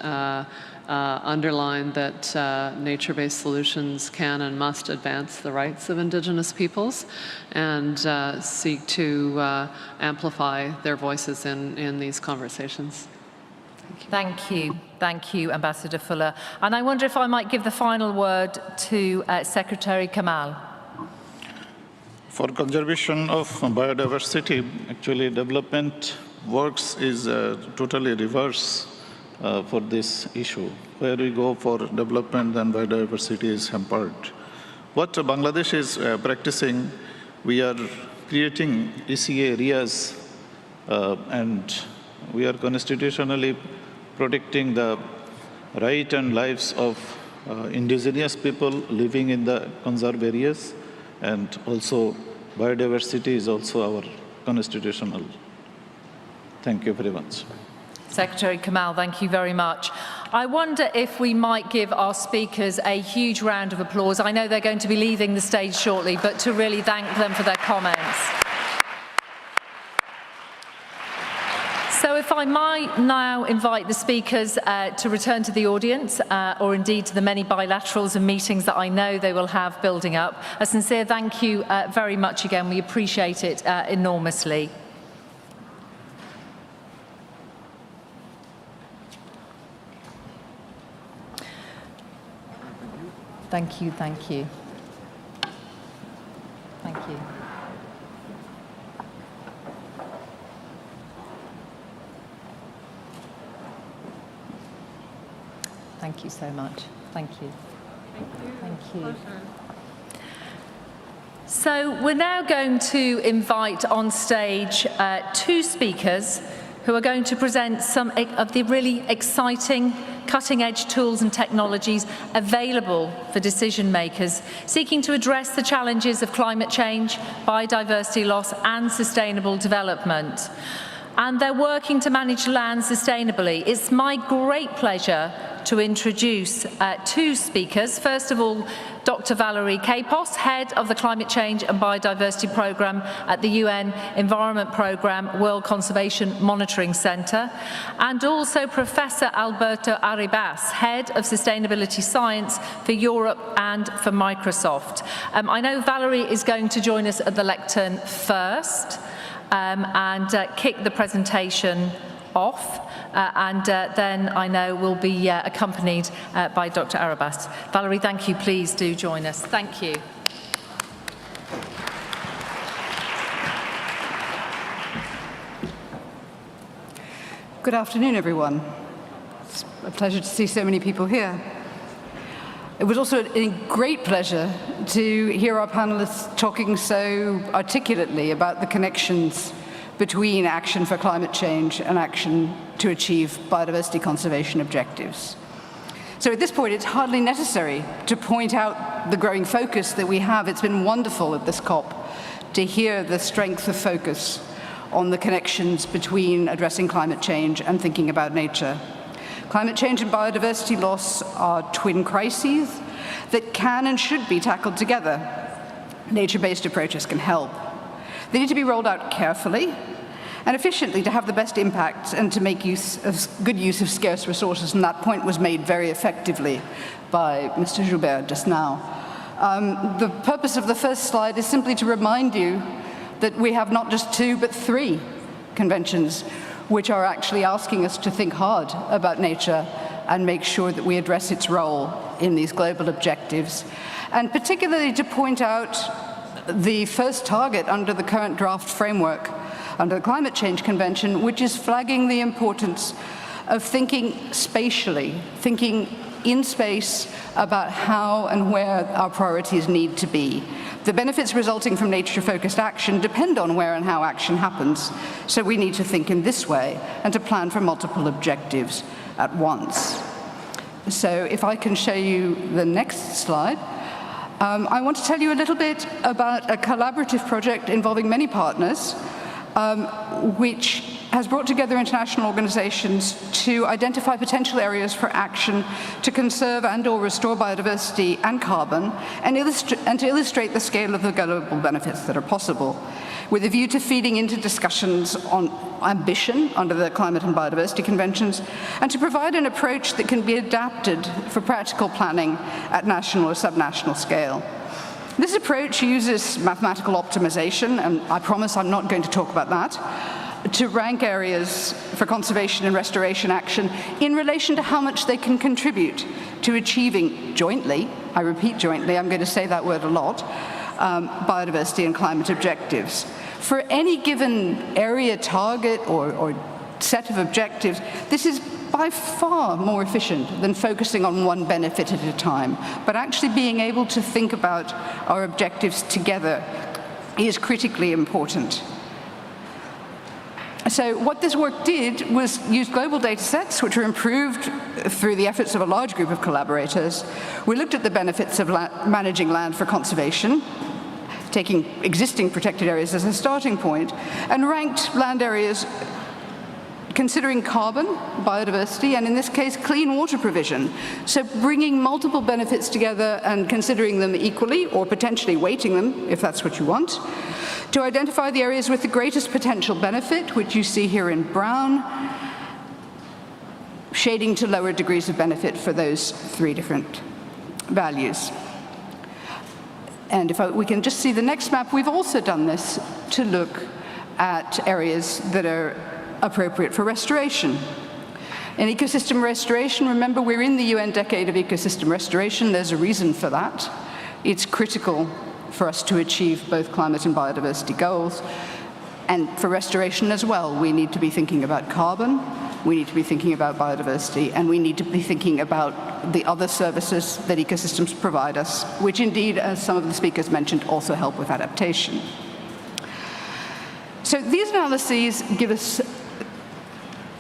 underline that nature-based solutions can and must advance the rights of Indigenous peoples and seek to amplify their voices in these conversations. Thank you. Thank you, Ambassador Fuller. And I wonder if I might give the final word to Secretary Kamal. For conservation of biodiversity, actually development works is totally reverse for this issue. Where we go for development, then biodiversity is hampered. What Bangladesh is practicing, we are creating ECA areas and we are constitutionally protecting the right and lives of indigenous people living in the conserved areas, and also biodiversity is also our constitutional. Thank you very much. Secretary Kamal, thank you very much. I wonder if we might give our speakers a huge round of applause. I know they're going to be leaving the stage shortly, but to really thank them for their comments. So if I might now invite the speakers to return to the audience, or indeed to the many bilaterals and meetings that I know they will have building up. A sincere thank you very much again. We appreciate it enormously. Thank you, thank you. Thank you. Thank you so much. Thank you. Thank you. Thank you. So we're now going to invite on stage two speakers who are going to present some of the really exciting cutting-edge tools and technologies available for decision makers seeking to address the challenges of climate change, biodiversity loss and sustainable development. And they're working to manage land sustainably. It's my great pleasure to introduce two speakers. First of all, Dr. Valerie Kapos, Head of the Climate Change and Biodiversity Programme at the UN Environment Programme World Conservation Monitoring Centre, and also Professor Alberto Arribas, Head of Sustainability Science for Europe and for Microsoft. I know Valerie is going to join us at the lectern first and kick the presentation off, and then I know we'll be accompanied by Dr. Arribas. Valerie, thank you. Please do join us. Thank you. Good afternoon, everyone. It's a pleasure to see so many people here. It was also a great pleasure to hear our panelists talking so articulately about the connections between action for climate change and action to achieve biodiversity conservation objectives. So at this point, it's hardly necessary to point out the growing focus that we have. It's been wonderful at this COP to hear the strength of focus on the connections between addressing climate change and thinking about nature. Climate change and biodiversity loss are twin crises that can and should be tackled together. Nature-based approaches can help. They need to be rolled out carefully and efficiently to have the best impact and to make good use of scarce resources, and that point was made very effectively by Mr. Joubert just now. The purpose of the first slide is simply to remind you that we have not just 2, but 3 conventions which are actually asking us to think hard about nature and make sure that we address its role in these global objectives. And particularly to point out the first target under the current draft framework, under the Climate Change Convention, which is flagging the importance of thinking spatially, thinking in space about how and where our priorities need to be. The benefits resulting from nature-focused action depend on where and how action happens, so we need to think in this way and to plan for multiple objectives at once. So if I can show you the next slide. I want to tell you a little bit about a collaborative project involving many partners, which has brought together international organizations to identify potential areas for action to conserve and/or restore biodiversity and carbon, and to illustrate the scale of the global benefits that are possible, with a view to feeding into discussions on ambition under the Climate and Biodiversity Conventions, and to provide an approach that can be adapted for practical planning at national or subnational scale. This approach uses mathematical optimization, and I promise I'm not going to talk about that, to rank areas for conservation and restoration action in relation to how much they can contribute to achieving jointly, I repeat jointly, I'm going to say that word a lot, biodiversity and climate objectives. For any given area target or set of objectives, this is by far more efficient than focusing on one benefit at a time, but actually being able to think about our objectives together is critically important. So what this work did was use global data sets, which were improved through the efforts of a large group of collaborators. We looked at the benefits of managing land for conservation, taking existing protected areas as a starting point, and ranked land areas considering carbon, biodiversity, and in this case, clean water provision. So bringing multiple benefits together and considering them equally, or potentially weighting them, if that's what you want, to identify the areas with the greatest potential benefit, which you see here in brown, shading to lower degrees of benefit for those 3 different values. And if we can just see the next map, we've also done this to look at areas that are appropriate for restoration. In ecosystem restoration, remember we're in the UN Decade of Ecosystem Restoration. There's a reason for that. It's critical for us to achieve both climate and biodiversity goals. And for restoration as well, we need to be thinking about carbon, we need to be thinking about biodiversity, and we need to be thinking about the other services that ecosystems provide us, which indeed, as some of the speakers mentioned, also help with adaptation. So these analyses give us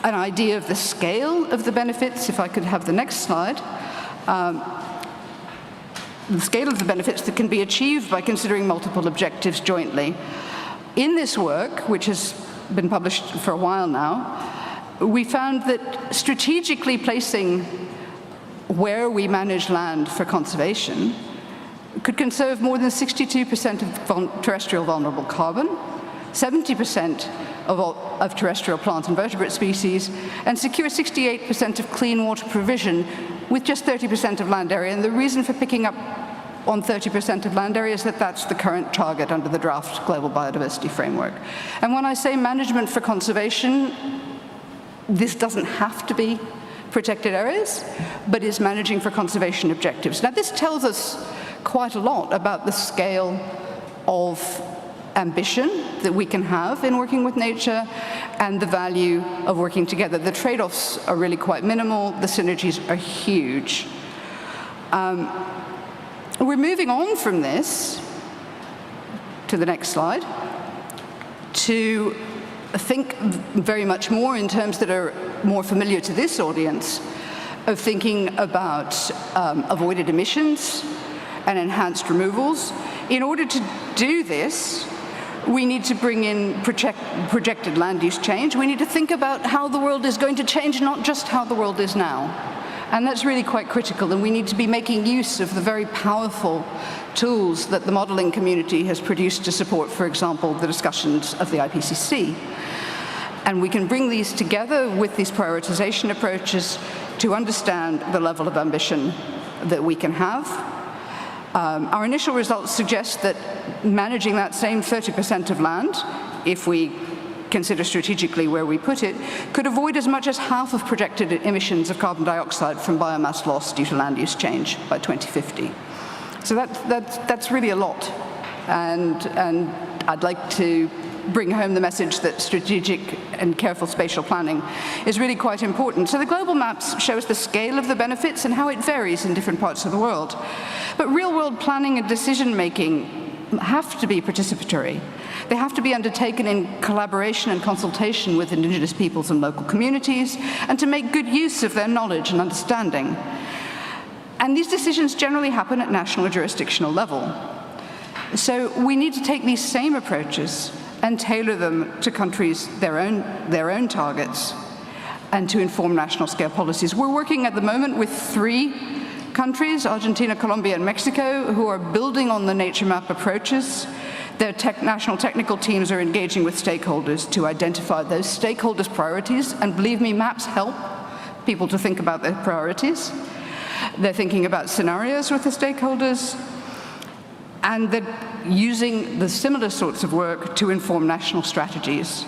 an idea of the scale of the benefits. If I could have the next slide. The scale of the benefits that can be achieved by considering multiple objectives jointly. In this work, which has been published for a while now, we found that strategically placing where we manage land for conservation could conserve more than 62% of terrestrial vulnerable carbon, 70% of terrestrial plant and vertebrate species, and secure 68% of clean water provision with just 30% of land area. And the reason for picking up on 30% of land area is that that's the current target under the draft Global Biodiversity Framework. And when I say management for conservation, this doesn't have to be protected areas, but is managing for conservation objectives. Now, this tells us quite a lot about the scale of ambition that we can have in working with nature and the value of working together. The trade-offs are really quite minimal. The synergies are huge. We're moving on from this to the next slide to think very much more in terms that are more familiar to this audience of thinking about avoided emissions and enhanced removals. In order to do this, we need to bring in projected land use change. We need to think about how the world is going to change, not just how the world is now. And that's really quite critical, and we need to be making use of the very powerful tools that the modeling community has produced to support, for example, the discussions of the IPCC. And we can bring these together with these prioritization approaches to understand the level of ambition that we can have Our initial results suggest that managing that same 30% of land, if we consider strategically where we put it, could avoid as much as half of projected emissions of carbon dioxide from biomass loss due to land use change by 2050. So that's really a lot. And I'd like to bring home the message that strategic and careful spatial planning is really quite important. So the global maps show us the scale of the benefits and how it varies in different parts of the world. But real-world planning and decision-making have to be participatory. They have to be undertaken in collaboration and consultation with indigenous peoples and local communities, and to make good use of their knowledge and understanding. And these decisions generally happen at national or jurisdictional level. So we need to take these same approaches and tailor them to countries' their own targets, and to inform national scale policies. We're working at the moment with 3 countries, Argentina, Colombia, and Mexico, who are building on the nature map approaches. Their national technical teams are engaging with stakeholders to identify those stakeholders' priorities, and believe me, maps help people to think about their priorities. They're thinking about scenarios with the stakeholders, and they're using the similar sorts of work to inform national strategies,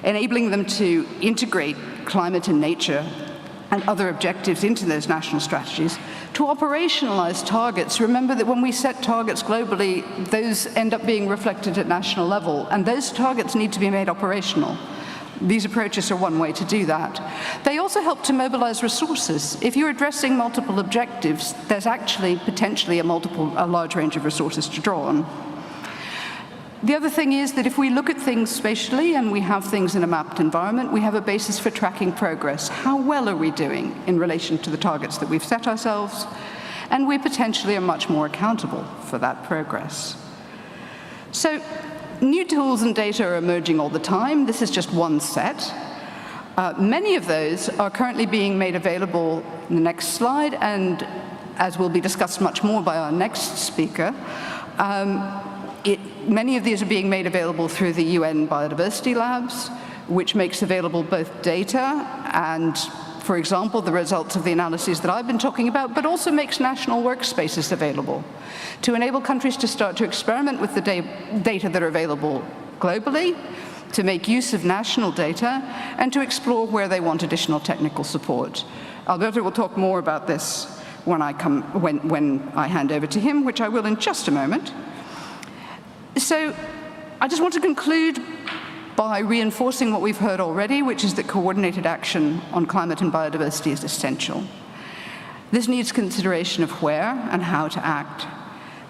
enabling them to integrate climate and nature and other objectives into those national strategies, to operationalize targets. Remember that when we set targets globally, those end up being reflected at national level, and those targets need to be made operational. These approaches are one way to do that. They also help to mobilize resources. If you're addressing multiple objectives, there's actually potentially a large range of resources to draw on. The other thing is that if we look at things spatially and we have things in a mapped environment, we have a basis for tracking progress. How well are we doing in relation to the targets that we've set ourselves? And we potentially are much more accountable for that progress. So, new tools and data are emerging all the time. This is just one set. Many of those are currently being made available in the next slide, and as will be discussed much more by our next speaker, many of these are being made available through the UN Biodiversity Labs, which makes available both data and, for example, the results of the analyses that I've been talking about, but also makes national workspaces available to enable countries to start to experiment with the data that are available globally, to make use of national data, and to explore where they want additional technical support. Alberto will talk more about this when I hand over to him, which I will in just a moment. So I just want to conclude by reinforcing what we've heard already, which is that coordinated action on climate and biodiversity is essential. This needs consideration of where and how to act.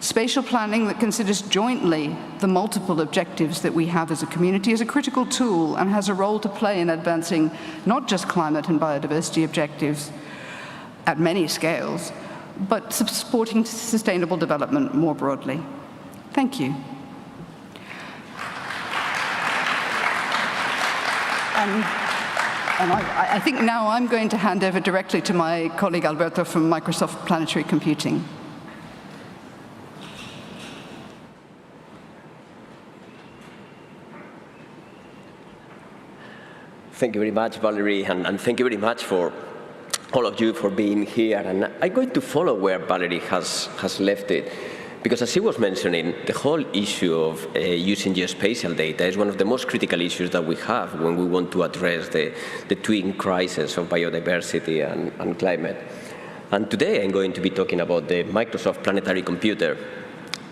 Spatial planning that considers jointly the multiple objectives that we have as a community is a critical tool and has a role to play in advancing not just climate and biodiversity objectives at many scales, but supporting sustainable development more broadly. Thank you. And I think now I'm going to hand over directly to my colleague Alberto from Microsoft Planetary Computing. Thank you very much, Valerie, and thank you very much for all of you for being here. And I'm going to follow where Valerie has left it, because as she was mentioning, the whole issue of using geospatial data is one of the most critical issues that we have when we want to address the twin crises of biodiversity and climate. And today I'm going to be talking about the Microsoft Planetary Computer.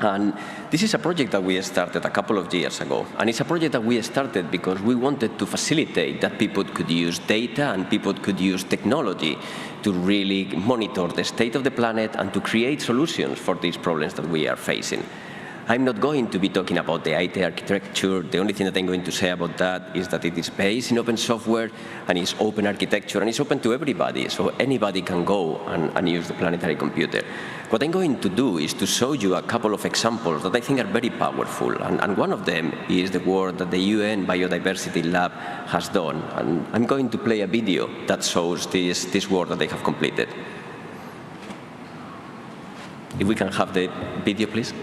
And this is a project that we started a couple of years ago. And it's a project that we started because we wanted to facilitate that people could use data and people could use technology to really monitor the state of the planet and to create solutions for these problems that we are facing. I'm not going to be talking about the IT architecture. The only thing that I'm going to say about that is that it is based in open software and it's open architecture and it's open to everybody, so anybody can go and use the Planetary Computer. What I'm going to do is to show you a couple of examples that I think are very powerful, and one of them is the work that the UN Biodiversity Lab has done, and I'm going to play a video that shows this work that they have completed. If we can have the video, please.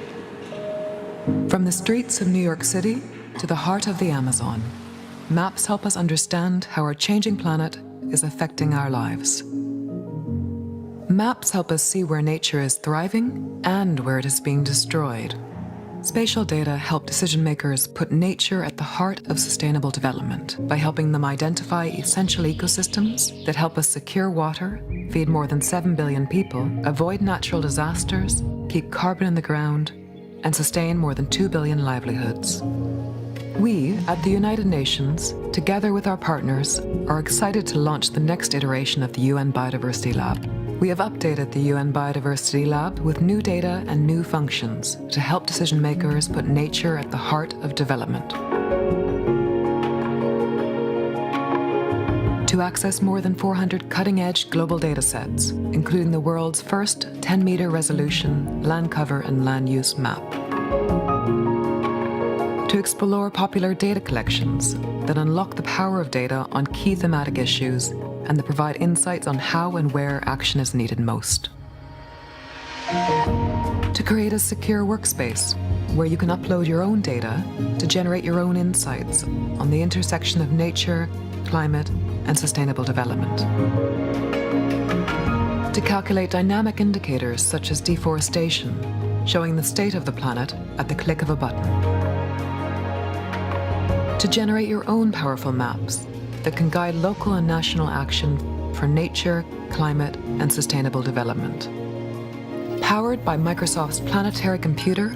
From the streets of New York City to the heart of the Amazon, maps help us understand how our changing planet is affecting our lives. Maps help us see where nature is thriving and where it is being destroyed. Spatial data help decision makers put nature at the heart of sustainable development by helping them identify essential ecosystems that help us secure water, feed more than 7 billion people, avoid natural disasters, keep carbon in the ground, and sustain more than 2 billion livelihoods. We, at the United Nations, together with our partners, are excited to launch the next iteration of the UN Biodiversity Lab. We have updated the UN Biodiversity Lab with new data and new functions to help decision makers put nature at the heart of development. To access more than 400 cutting-edge global data sets, including the world's first 10-meter resolution land cover and land use map. To explore popular data collections that unlock the power of data on key thematic issues and that provide insights on how and where action is needed most. To create a secure workspace where you can upload your own data to generate your own insights on the intersection of nature, climate, and sustainable development. To calculate dynamic indicators such as deforestation, showing the state of the planet at the click of a button. To generate your own powerful maps that can guide local and national action for nature, climate, and sustainable development. Powered by Microsoft's Planetary computer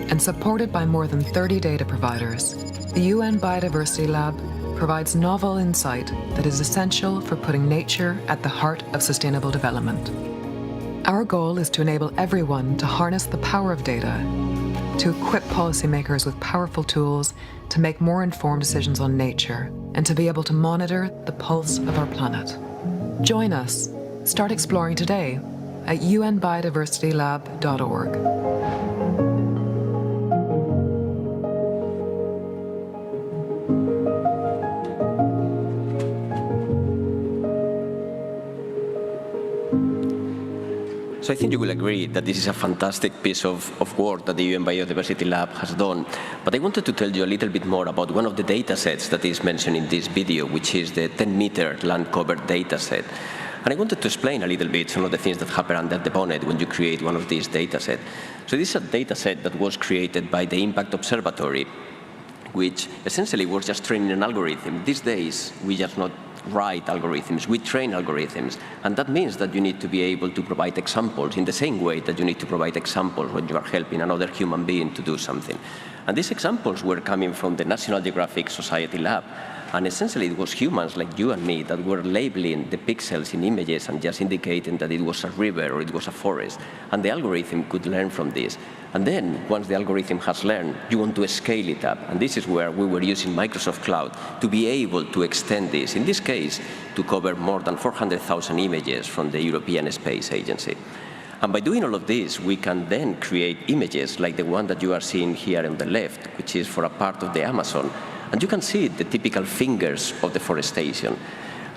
and supported by more than 30 data providers, the UN Biodiversity Lab provides novel insight that is essential for putting nature at the heart of sustainable development. Our goal is to enable everyone to harness the power of data, to equip policymakers with powerful tools to make more informed decisions on nature, and to be able to monitor the pulse of our planet. Join us. Start exploring today at unbiodiversitylab.org. So I think you will agree that this is a fantastic piece of work that the UN Biodiversity Lab has done. But I wanted to tell you a little bit more about one of the data sets that is mentioned in this video, which is the 10-meter land cover data set. And I wanted to explain a little bit some of the things that happen under the bonnet when you create one of these data sets. So this is a data set that was created by the Impact Observatory, which essentially was just training an algorithm. These days, we just not write algorithms, we train algorithms. And that means that you need to be able to provide examples in the same way that you need to provide examples when you are helping another human being to do something. And these examples were coming from the National Geographic Society Lab. And essentially, it was humans like you and me that were labeling the pixels in images and just indicating that it was a river or it was a forest. And the algorithm could learn from this. And then, once the algorithm has learned, you want to scale it up. And this is where we were using Microsoft Cloud to be able to extend this, in this case, to cover more than 400,000 images from the European Space Agency. And by doing all of this, we can then create images like the one that you are seeing here on the left, which is for a part of the Amazon. And you can see the typical fingers of deforestation.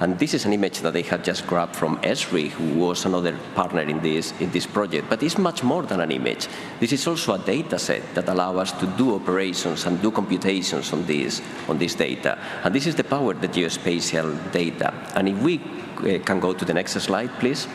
And this is an image that they had just grabbed from Esri, who was another partner in this project. But it's much more than an image. This is also a data set that allows us to do operations and do computations on this data. And this is the power of the geospatial data. And if we can go to the next slide, please.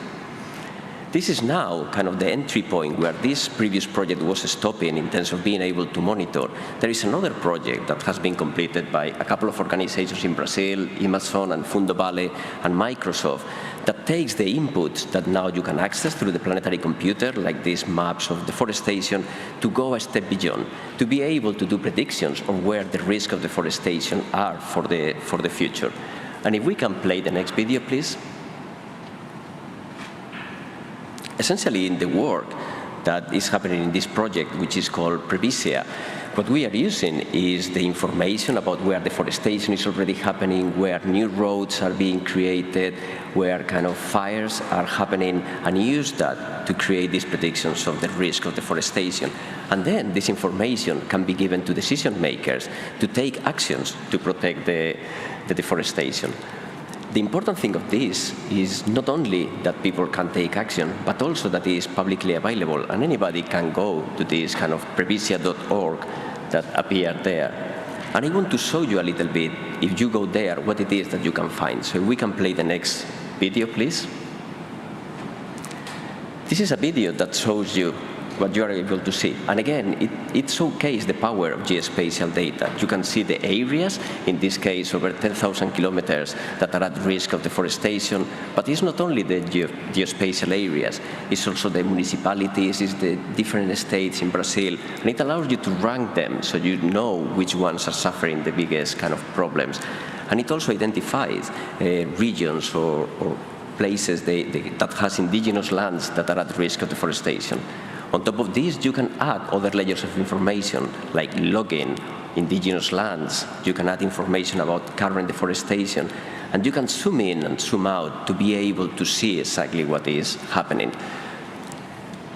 This is now kind of the entry point where this previous project was stopping in terms of being able to monitor. There is another project that has been completed by a couple of organizations in Brazil, Amazon and Fundo Valley and Microsoft, that takes the inputs that now you can access through the Planetary computer, like these maps of deforestation, to go a step beyond, to be able to do predictions of where the risk of deforestation are for the future. And if we can play the next video, please. Essentially, in the work that is happening in this project, which is called Previsia, what we are using is the information about where deforestation is already happening, where new roads are being created, where kind of fires are happening, and use that to create these predictions of the risk of deforestation. And then this information can be given to decision makers to take actions to protect the deforestation. The important thing of this is not only that people can take action, but also that it is publicly available, and anybody can go to this kind of previsia.org that appeared there. And I want to show you a little bit, if you go there, what it is that you can find. So we can play the next video, please. This is a video that shows you what you are able to see. And again, it showcases the power of geospatial data. You can see the areas, in this case over 10,000 kilometers, that are at risk of deforestation. But it's not only the geospatial areas, it's also the municipalities, it's the different states in Brazil. And it allows you to rank them so you know which ones are suffering the biggest kind of problems. And it also identifies regions or places that has indigenous lands that are at risk of deforestation. On top of this, you can add other layers of information, like logging indigenous lands. You can add information about current deforestation, and you can zoom in and zoom out to be able to see exactly what is happening.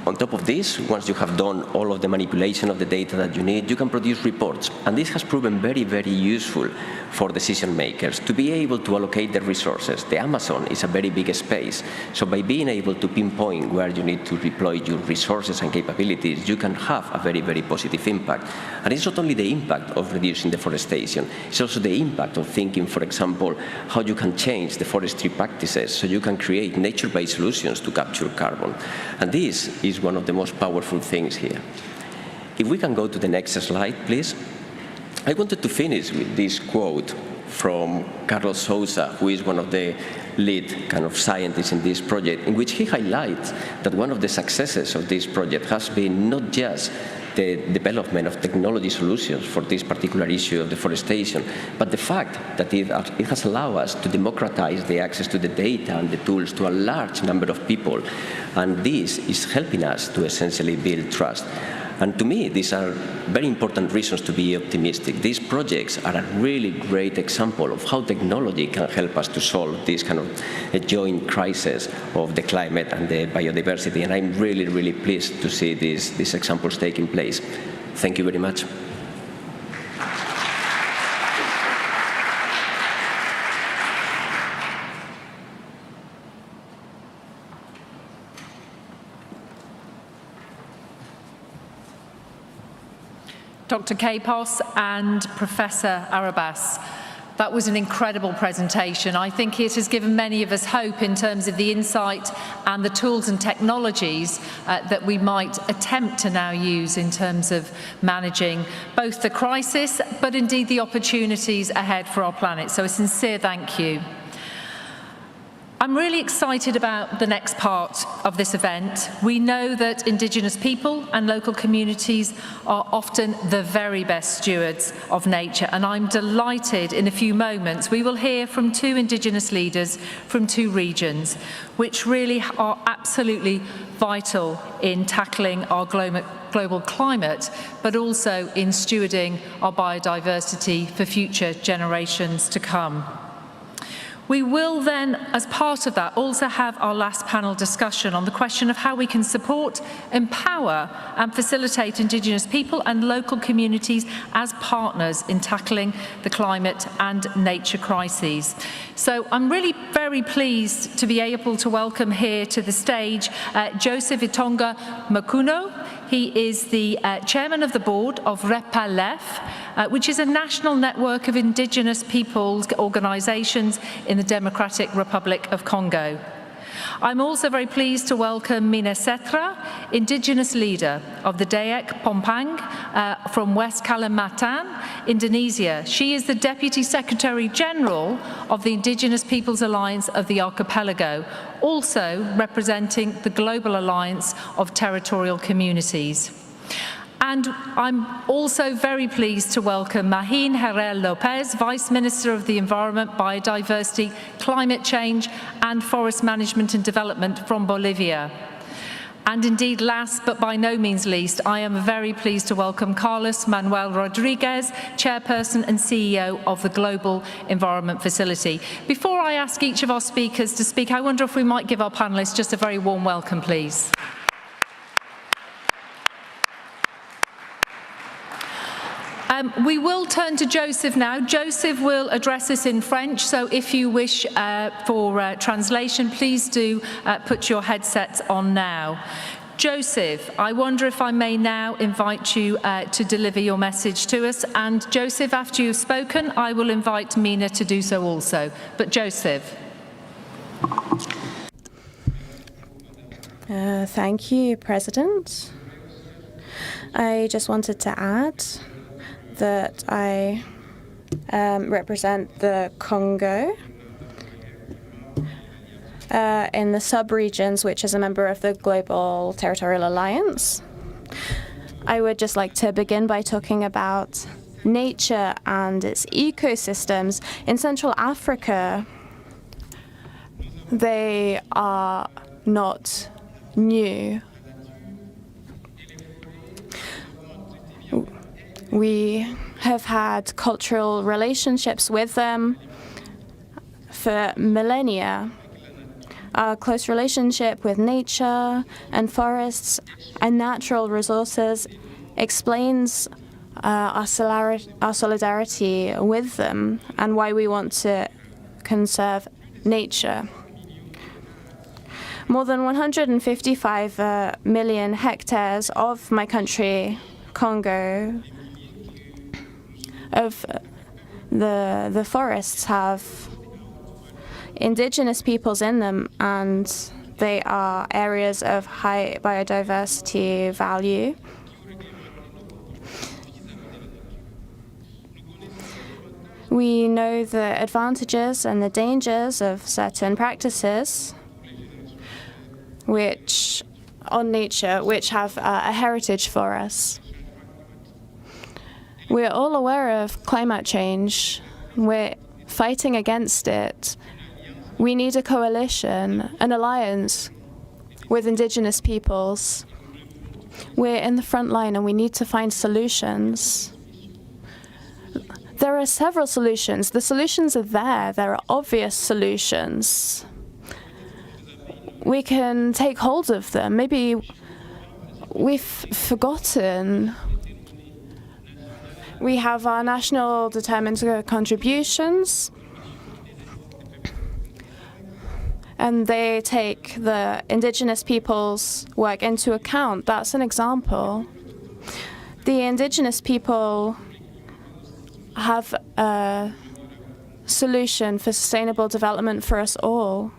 On top of this, once you have done all of the manipulation of the data that you need, you can produce reports. And this has proven very, very useful for decision makers to be able to allocate their resources. The Amazon is a very big space. So by being able to pinpoint where you need to deploy your resources and capabilities, you can have a very, very positive impact. And it's not only the impact of reducing deforestation, it's also the impact of thinking, for example, how you can change the forestry practices so you can create nature-based solutions to capture carbon. And this is one of the most powerful things here. If we can go to the next slide, please. I wanted to finish with this quote from Carlos Sousa, who is one of the lead kind of scientists in this project, in which he highlights that one of the successes of this project has been not just the development of technology solutions for this particular issue of deforestation, but the fact that it has allowed us to democratize the access to the data and the tools to a large number of people. And this is helping us to essentially build trust. And to me, these are very important reasons to be optimistic. These projects are a really great example of how technology can help us to solve this kind of a joint crisis of the climate and the biodiversity. And I'm really, really pleased to see these examples taking place. Thank you very much. Dr. Kapos and Professor Arabas. That was an incredible presentation. I think it has given many of us hope in terms of the insight and the tools and technologies that we might attempt to now use in terms of managing both the crisis, but indeed the opportunities ahead for our planet. So a sincere thank you. I'm really excited about the next part of this event. We know that Indigenous people and local communities are often the very best stewards of nature, and I'm delighted in a few moments we will hear from two Indigenous leaders from two regions, which really are absolutely vital in tackling our global climate, but also in stewarding our biodiversity for future generations to come. We will then, as part of that, also have our last panel discussion on the question of how we can support, empower and facilitate Indigenous people and local communities as partners in tackling the climate and nature crises. So I'm really very pleased to be able to welcome here to the stage Joseph Itonga Makuno. He is the chairman of the board of REPALEF, which is a national network of Indigenous peoples organisations in the Democratic Republic of Congo. I'm also very pleased to welcome Mina Setra, Indigenous leader of the Dayak Pompang from West Kalimantan, Indonesia. She is the Deputy Secretary General of the Indigenous Peoples Alliance of the Archipelago, also representing the Global Alliance of Territorial Communities. And I'm also very pleased to welcome Mahin Herrera Lopez, Vice Minister of the Environment, Biodiversity, Climate Change and Forest Management and Development from Bolivia. And indeed, last but by no means least, I am very pleased to welcome Carlos Manuel Rodriguez, Chairperson and CEO of the Global Environment Facility. Before I ask each of our speakers to speak, I wonder if we might give our panellists just a very warm welcome, please. We will turn to Joseph now. Joseph will address us in French, so if you wish for translation, please do put your headsets on now. Joseph, I wonder if I may now invite you to deliver your message to us. And Joseph, after you've spoken, I will invite Mina to do so also. But Joseph. Thank you, President. I just wanted to add that I represent the Congo in the sub-regions, which is a member of the Global Territorial Alliance. I would just like to begin by talking about nature and its ecosystems. In Central Africa, they are not new. We have had cultural relationships with them for millennia. Our close relationship with nature and forests and natural resources explains our solidarity with them and why we want to conserve nature. More than 155 million hectares of my country, Congo, of the forests have indigenous peoples in them, and they are areas of high biodiversity value. We know the advantages and the dangers of certain practices on nature, which have a heritage for us. We're all aware of climate change. We're fighting against it. We need a coalition, an alliance with indigenous peoples. We're in the front line and we need to find solutions. There are several solutions. The solutions are there. There are obvious solutions. We can take hold of them. Maybe we've forgotten. We have our national determined contributions, and they take the indigenous people's work into account. That's an example. The indigenous people have a solution for sustainable development for us all.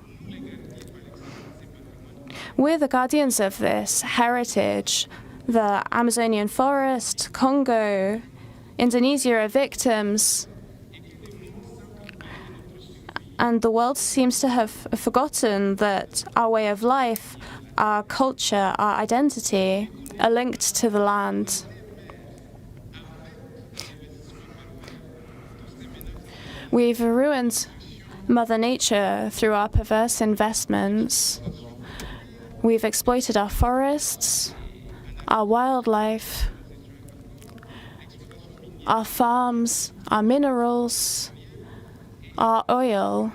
We're the guardians of this heritage. The Amazonian forest, Congo, Indonesia are victims. And the world seems to have forgotten that our way of life, our culture, our identity are linked to the land. We've ruined Mother Nature through our perverse investments. We've exploited our forests, our wildlife, our farms, our minerals, our oil.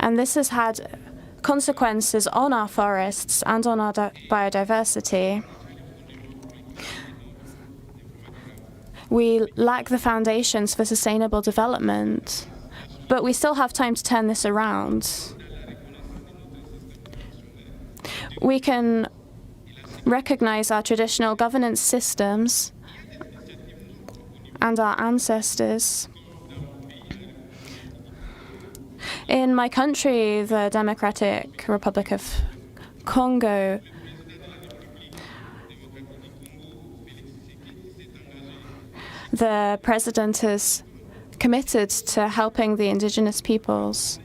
And this has had consequences on our forests and on our biodiversity. We lack the foundations for sustainable development, but we still have time to turn this around. We can recognize our traditional governance systems and our ancestors. In my country, the Democratic Republic of Congo, the president is committed to helping the indigenous peoples,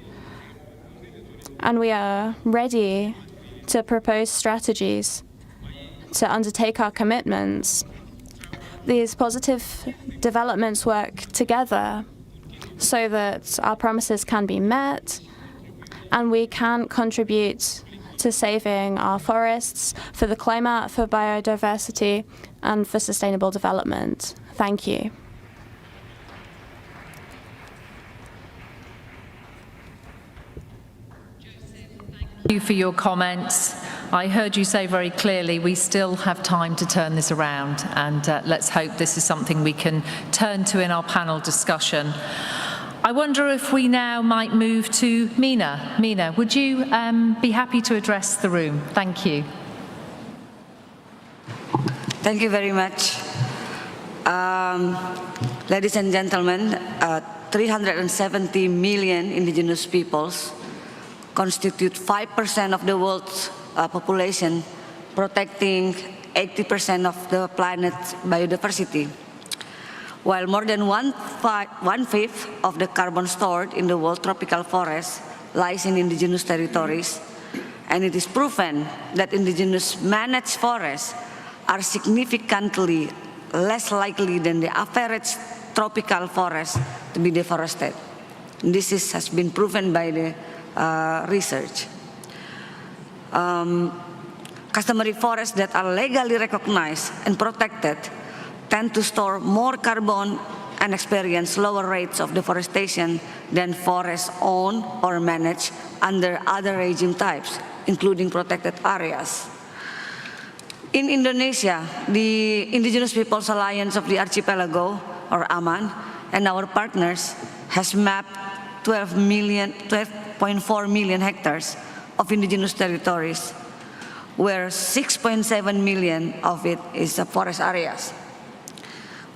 and we are ready to propose strategies to undertake our commitments. These positive developments work together so that our promises can be met and we can contribute to saving our forests, for the climate, for biodiversity, and for sustainable development. Thank you. Thank you for your comments. I heard you say very clearly we still have time to turn this around, and let's hope this is something we can turn to in our panel discussion. I wonder if we now might move to Mina. Mina, would you be happy to address the room? Thank you. Thank you very much. Ladies and gentlemen, 370 million indigenous peoples constitute 5% of the world's population, protecting 80% of the planet's biodiversity. While more than one-fifth of the carbon stored in the world tropical forest lies in indigenous territories, and it is proven that indigenous managed forests are significantly less likely than the average tropical forest to be deforested. This has been proven by the research. Customary forests that are legally recognized and protected tend to store more carbon and experience lower rates of deforestation than forests owned or managed under other regime types, including protected areas. In Indonesia, the Indigenous Peoples Alliance of the Archipelago, or AMAN, and our partners has mapped 12.4 million hectares of indigenous territories, where 6.7 million of it is forest areas.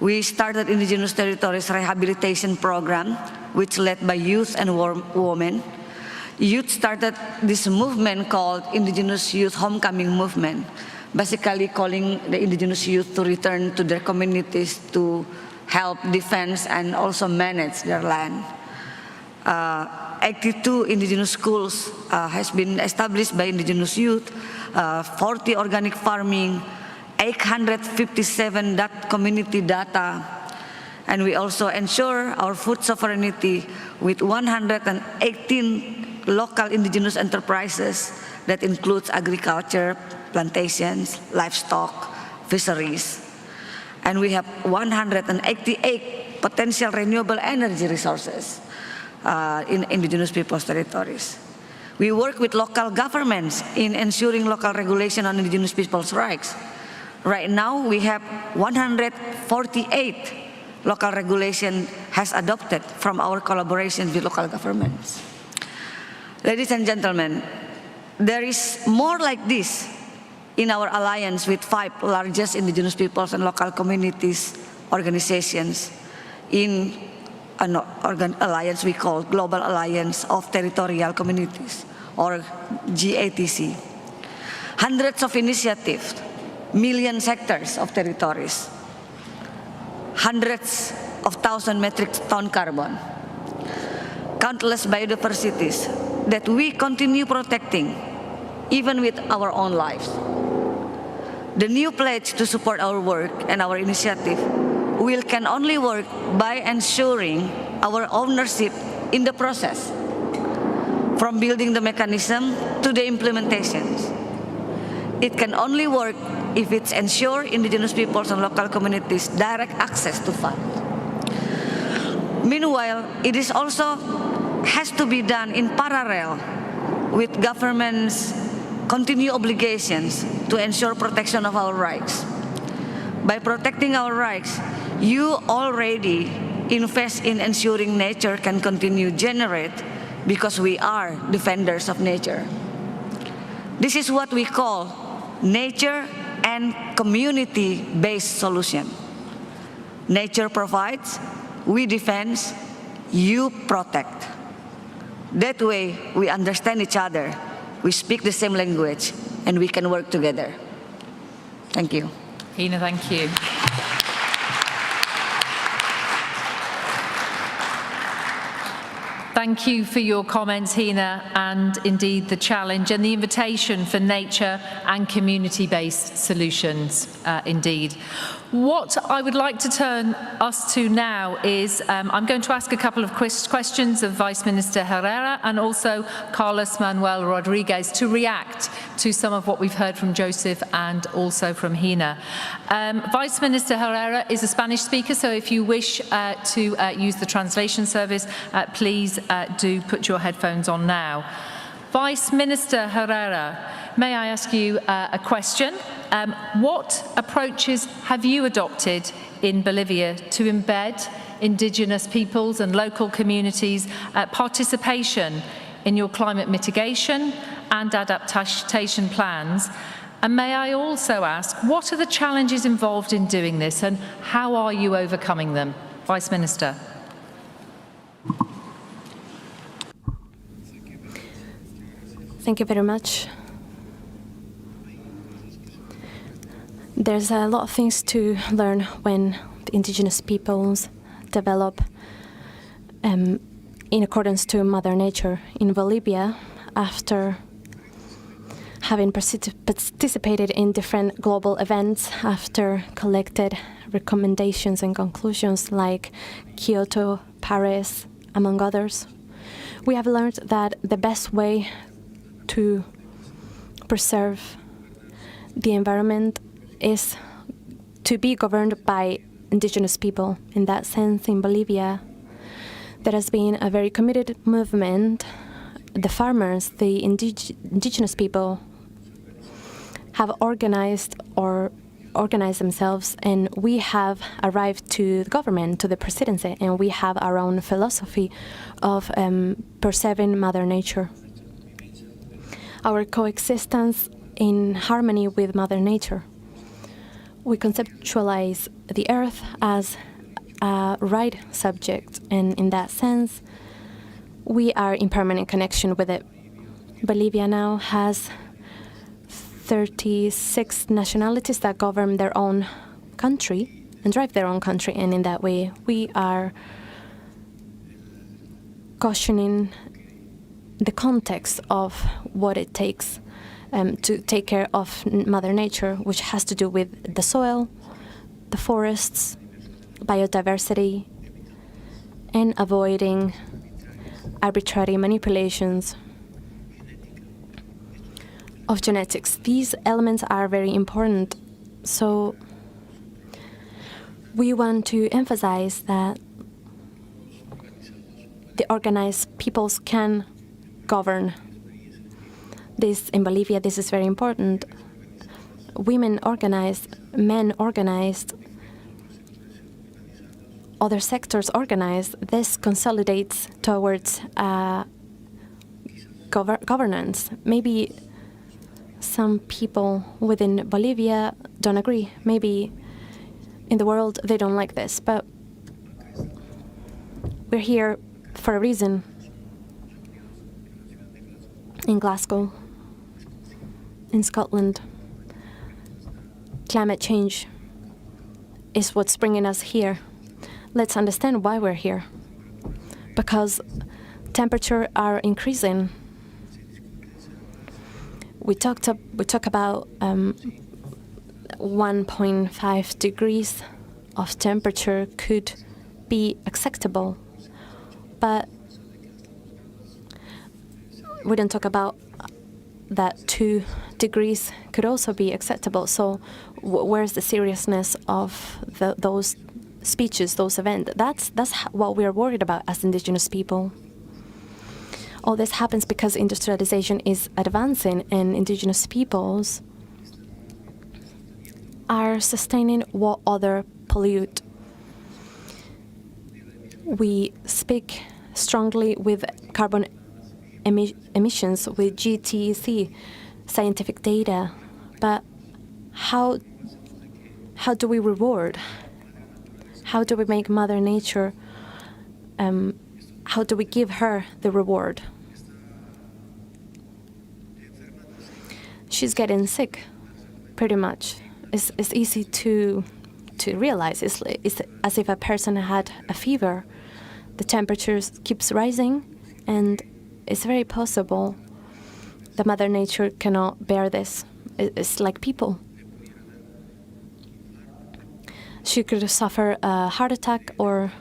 We started Indigenous Territories Rehabilitation Program, which led by youth and women. Youth started this movement called Indigenous Youth Homecoming Movement, basically calling the indigenous youth to return to their communities to help defend and also manage their land. 82 indigenous schools has been established by indigenous youth, 40 organic farming, 857 community data, and we also ensure our food sovereignty with 118 local indigenous enterprises that includes agriculture, plantations, livestock, fisheries. And we have 188 potential renewable energy resources in indigenous peoples' territories. We work with local governments in ensuring local regulation on indigenous peoples' rights. Right now, we have 148 local regulation has adopted from our collaboration with local governments. Ladies and gentlemen, there is more like this in our alliance with 5 largest indigenous peoples and local communities organizations in an alliance we call Global Alliance of Territorial Communities, or GATC. Hundreds of initiatives, millions hectares of territories, hundreds of thousand metric ton carbon, countless biodiversities that we continue protecting even with our own lives. The new pledge to support our work and our initiative can only work by ensuring our ownership in the process, from building the mechanism to the implementations. It can only work if it's ensure indigenous peoples and local communities direct access to funds. Meanwhile, it is also has to be done in parallel with government's continued obligations to ensure protection of our rights. By protecting our rights, you already invest in ensuring nature can continue to generate because we are defenders of nature. This is what we call nature and community-based solution. Nature provides, we defend, you protect. That way, we understand each other, we speak the same language, and we can work together. Thank you. Hina, thank you. Thank you for your comments, Hina, and indeed the challenge and the invitation for nature and community-based solutions, indeed. What I would like to turn us to now is I'm going to ask a couple of questions of Vice Minister Herrera and also Carlos Manuel Rodriguez to react to some of what we've heard from Joseph and also from Hina. Vice Minister Herrera is a Spanish speaker, so if you wish to use the translation service, please do put your headphones on now. Vice Minister Herrera, may I ask you a question? What approaches have you adopted in Bolivia to embed indigenous peoples and local communities' participation in your climate mitigation and adaptation plans? And may I also ask, what are the challenges involved in doing this and how are you overcoming them? Vice Minister. Thank you very much. There's a lot of things to learn when the indigenous peoples develop in accordance to Mother Nature. In Bolivia, after having participated in different global events, after collected recommendations and conclusions like Kyoto, Paris, among others, we have learned that the best way to preserve the environment is to be governed by indigenous people. In that sense, in Bolivia, there has been a very committed movement. The farmers, the indigenous people, have organized themselves, and we have arrived to the government, to the presidency, and we have our own philosophy of preserving Mother Nature. Our coexistence in harmony with Mother Nature. We conceptualize the earth as a right subject, and in that sense, we are in permanent connection with it. Bolivia now has 36 nationalities that govern their own country and drive their own country, and in that way, we are cautioning the context of what it takes to take care of Mother Nature, which has to do with the soil, the forests, biodiversity, and avoiding arbitrary manipulations of genetics. These elements are very important. So we want to emphasize that the organized peoples can govern. This in Bolivia, this is very important. Women organized, men organized, other sectors organized. This consolidates towards governance. Maybe some people within Bolivia don't agree. Maybe in the world they don't like this, but we're here for a reason. In Glasgow, in Scotland, climate change is what's bringing us here. Let's understand why we're here. Because temperatures are increasing. We talk about 1.5 degrees of temperature could be acceptable, but we don't talk about that 2 degrees could also be acceptable. So where's the seriousness of those speeches, those events? That's what we're worried about as indigenous people. All this happens because industrialization is advancing, and indigenous peoples are sustaining what others pollute. We speak strongly with carbon emissions, with GTC, scientific data, but how do we reward? How do we make Mother Nature, how do we give her the reward? She's getting sick, pretty much. It's easy to realize. It's as if a person had a fever. The temperature keeps rising, and it's very possible that Mother Nature cannot bear this. It's like people. She could suffer a heart attack or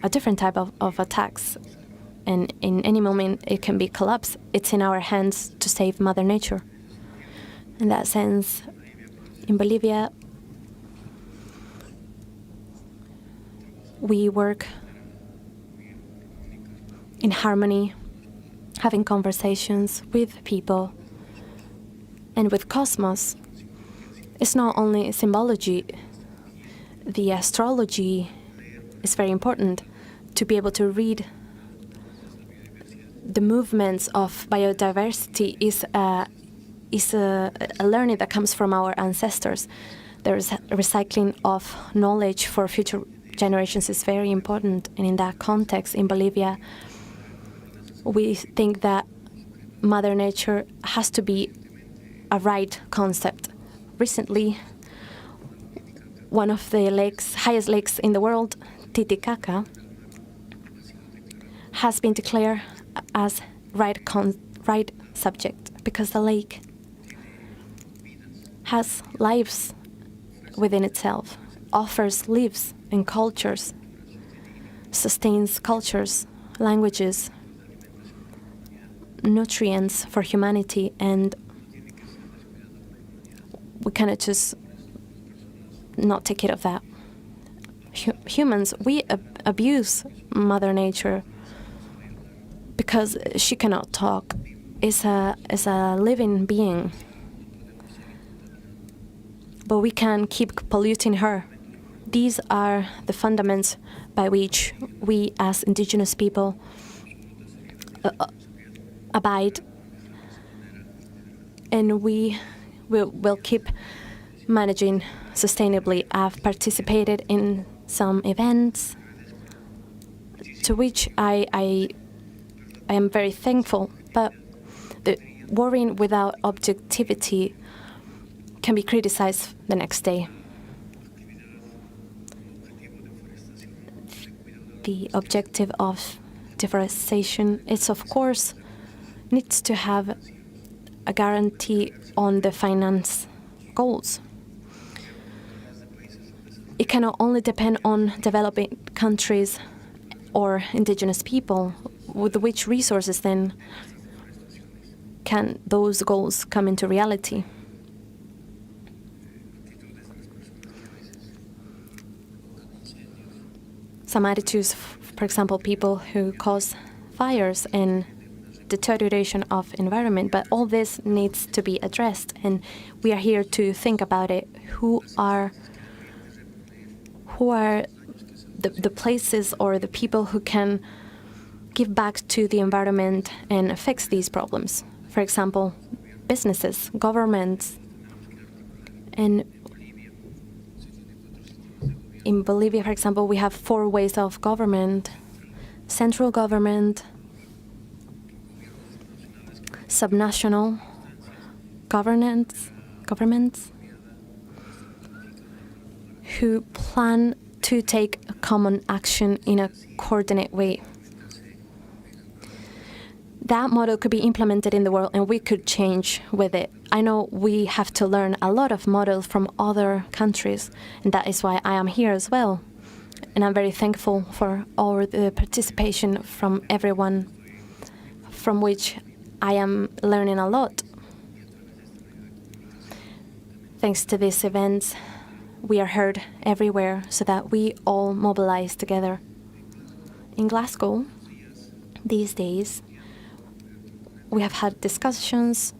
a different type of attacks, and in any moment it can be collapse. It's in our hands to save Mother Nature. In that sense, in Bolivia, we work in harmony, having conversations with people and with cosmos. It's not only symbology. The astrology is very important to be able to read the movements of biodiversity. Is a learning that comes from our ancestors. There's recycling of knowledge for future generations is very important, and in that context, in Bolivia, we think that Mother Nature has to be a right concept. Recently, one of the highest lakes in the world, Titicaca, has been declared as right subject because the lake has lives within itself, offers lives and cultures, sustains cultures, languages, nutrients for humanity, and we cannot just not take care of that. Humans, we abuse Mother Nature because she cannot talk. Is a living being, but we can keep polluting her. These are the fundamentals by which we as indigenous people abide, and we will keep managing sustainably. I've participated in some events to which I am very thankful, but the worrying without objectivity can be criticized the next day. The objective of deforestation is, of course, needs to have a guarantee on the finance goals. It cannot only depend on developing countries or indigenous people. With which resources then can those goals come into reality? Some attitudes, for example, people who cause fires and deterioration of environment, but all this needs to be addressed, and we are here to think about it. Who are the places or the people who can give back to the environment and fix these problems? For example, businesses, governments, and in Bolivia, for example, we have 4 ways of government: central government, subnational governments who plan to take a common action in a coordinated way. That model could be implemented in the world, and we could change with it. I know we have to learn a lot of models from other countries, and that is why I am here as well. And I'm very thankful for all the participation from everyone, from which I am learning a lot. Thanks to these events, we are heard everywhere so that we all mobilize together. In Glasgow, these days, we have had discussions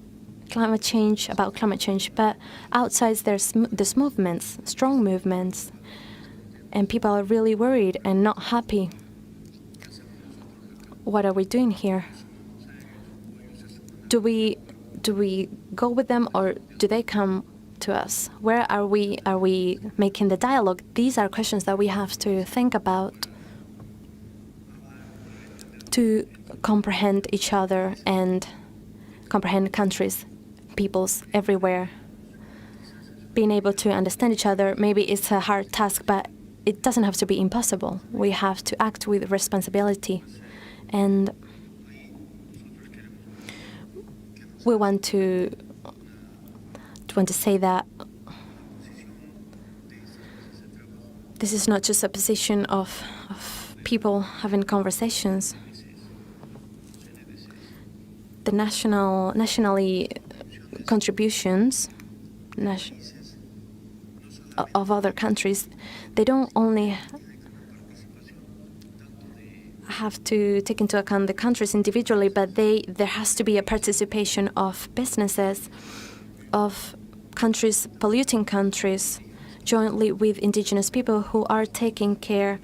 about climate change, but outside there's movements, strong movements, and people are really worried and not happy. What are we doing here? Do we go with them, or do they come to us? Where are we? Are we making the dialogue? These are questions that we have to think about to comprehend each other and comprehend countries, peoples everywhere. Being able to understand each other, maybe it's a hard task, but it doesn't have to be impossible. We have to act with responsibility. And we want to say that this is not just a position of people having conversations. The nationally contributions of other countries, they don't only have to take into account the countries individually, but there has to be a participation of businesses, of countries, polluting countries, jointly with indigenous people who are taking care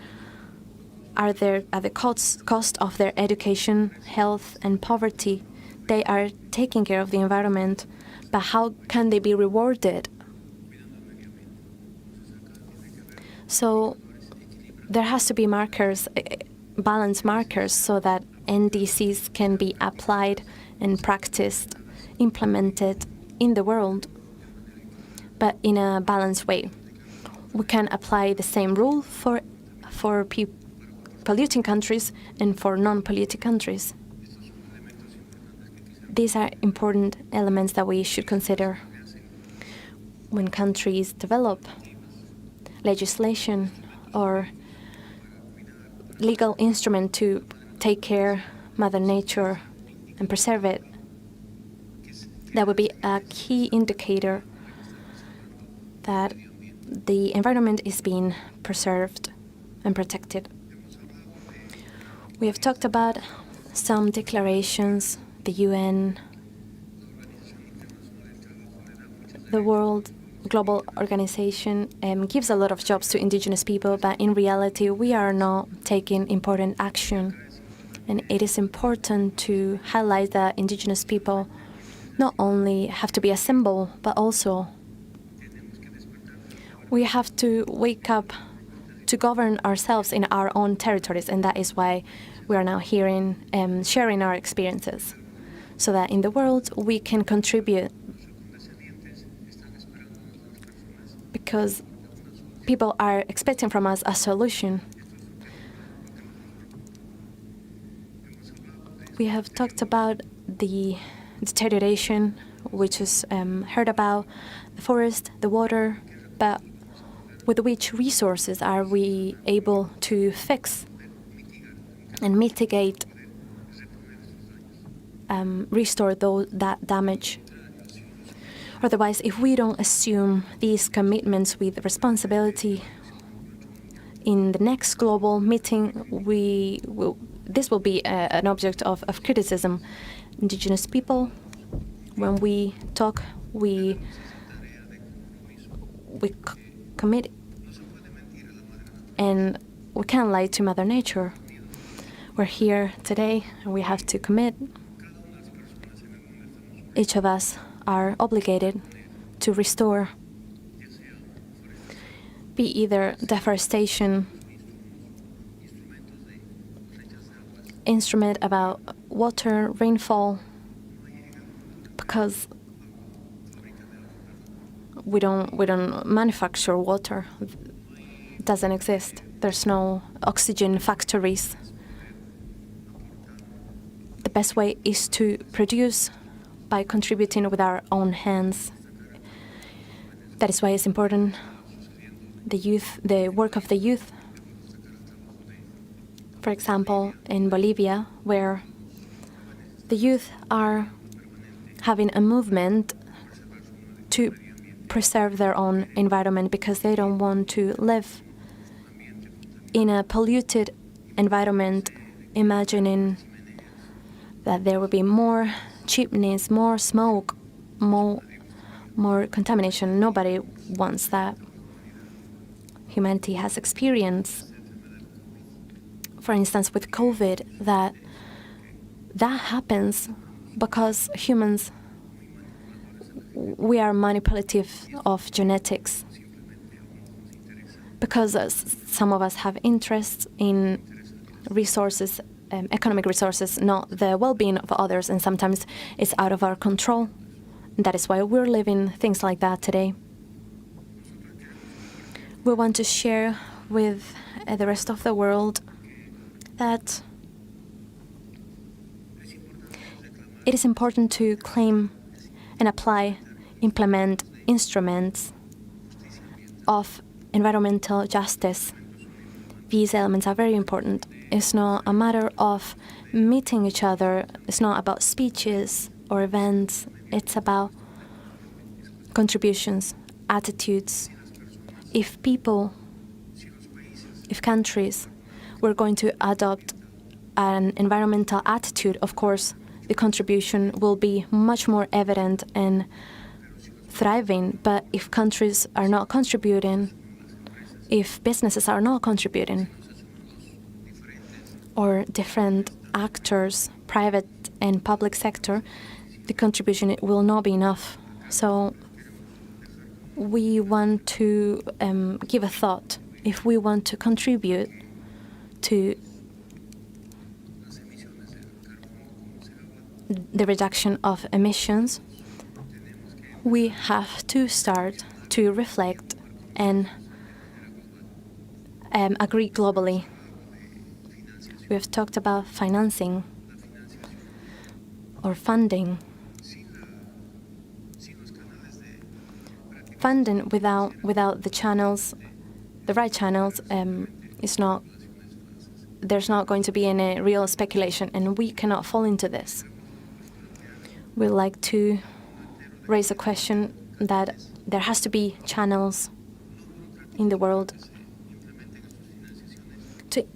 at the cost of their education, health, and poverty. They are taking care of the environment, but how can they be rewarded? So there has to be markers, balance markers, so that NDCs can be applied and practiced, implemented in the world, but in a balanced way. We can apply the same rule for polluting countries and for non-polluting countries. These are important elements that we should consider when countries develop legislation or legal instrument to take care of Mother Nature and preserve it. That would be a key indicator that the environment is being preserved and protected. We have talked about some declarations, the UN, the World Global Organization gives a lot of jobs to indigenous people, but in reality, we are not taking important action. And it is important to highlight that indigenous people not only have to be a symbol, but also we have to wake up to govern ourselves in our own territories, and that is why we are now hearing and sharing our experiences, so that in the world we can contribute, because people are expecting from us a solution. We have talked about the deterioration, which is heard about the forest, the water, but with which resources are we able to fix and mitigate, restore that damage? Otherwise, if we don't assume these commitments with responsibility, in the next global meeting, this will be an object of criticism. Indigenous people, when we talk, we commit, and we can't lie to Mother Nature. We're here today, and we have to commit. Each of us are obligated to restore, be either deforestation, instrument about water, rainfall, because we don't manufacture water. It doesn't exist. There's no oxygen factories. The best way is to produce by contributing with our own hands. That is why it's important, the work of the youth. For example, in Bolivia, where the youth are having a movement to preserve their own environment because they don't want to live in a polluted environment, imagining that there will be more chimneys, more smoke, more contamination. Nobody wants that. Humanity has experienced, for instance, with COVID, that happens because humans, we are manipulative of genetics, because some of us have interests in resources, economic resources, not the well-being of others, and sometimes it's out of our control. And that is why we're living things like that today. We want to share with the rest of the world that it is important to claim and apply, implement instruments of environmental justice. These elements are very important. It's not a matter of meeting each other. It's not about speeches or events. It's about contributions, attitudes. If people, if countries were going to adopt an environmental attitude, of course, the contribution will be much more evident and thriving. But if countries are not contributing, if businesses are not contributing, or different actors, private and public sector, the contribution will not be enough. So we want to give a thought. If we want to contribute to the reduction of emissions, we have to start to reflect and agree globally. We have talked about financing or funding. Funding without the channels, the right channels, there's not going to be any real speculation, and we cannot fall into this. We'd like to raise a question that there has to be channels in the world to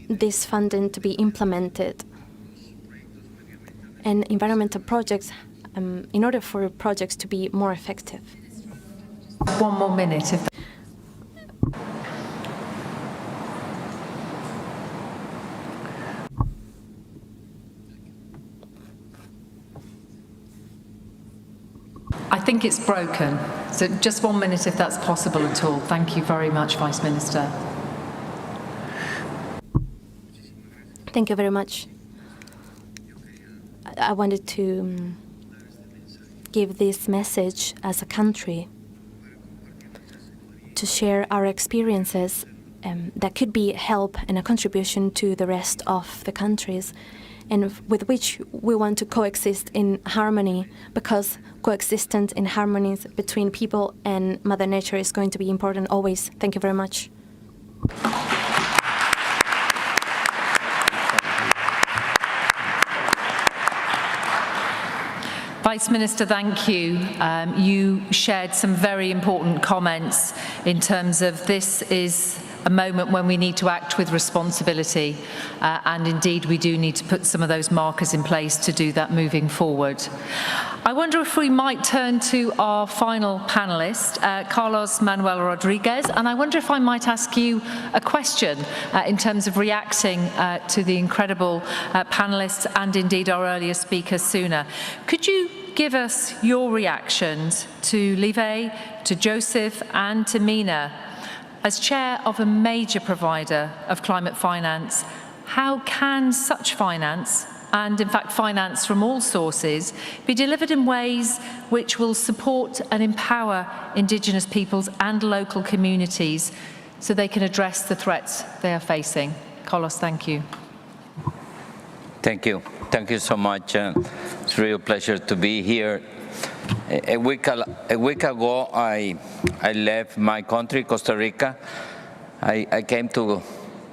this funding to be implemented, and environmental projects, in order for projects to be more effective. 1 more minute. I think it's broken. So just 1 minute if that's possible at all. Thank you very much, Vice Minister. Thank you very much. I wanted to give this message as a country, to share our experiences that could be help and a contribution to the rest of the countries, and with which we want to coexist in harmony, because coexistence in harmonies between people and Mother Nature is going to be important always. Thank you very much. Vice Minister, thank you. You shared some very important comments in terms of this is a moment when we need to act with responsibility, and indeed we do need to put some of those markers in place to do that moving forward. I wonder if we might turn to our final panellist, Carlos Manuel Rodriguez, and I wonder if I might ask you a question in terms of reacting to the incredible panellists and indeed our earlier speaker, Suna. Could you give us your reactions to Levi, to Joseph and to Mina? As chair of a major provider of climate finance, how can such finance, and in fact finance from all sources, be delivered in ways which will support and empower Indigenous peoples and local communities so they can address the threats they are facing? Carlos, thank you. Thank you. Thank you so much. It's a real pleasure to be here. A week ago, I left my country, Costa Rica. I came to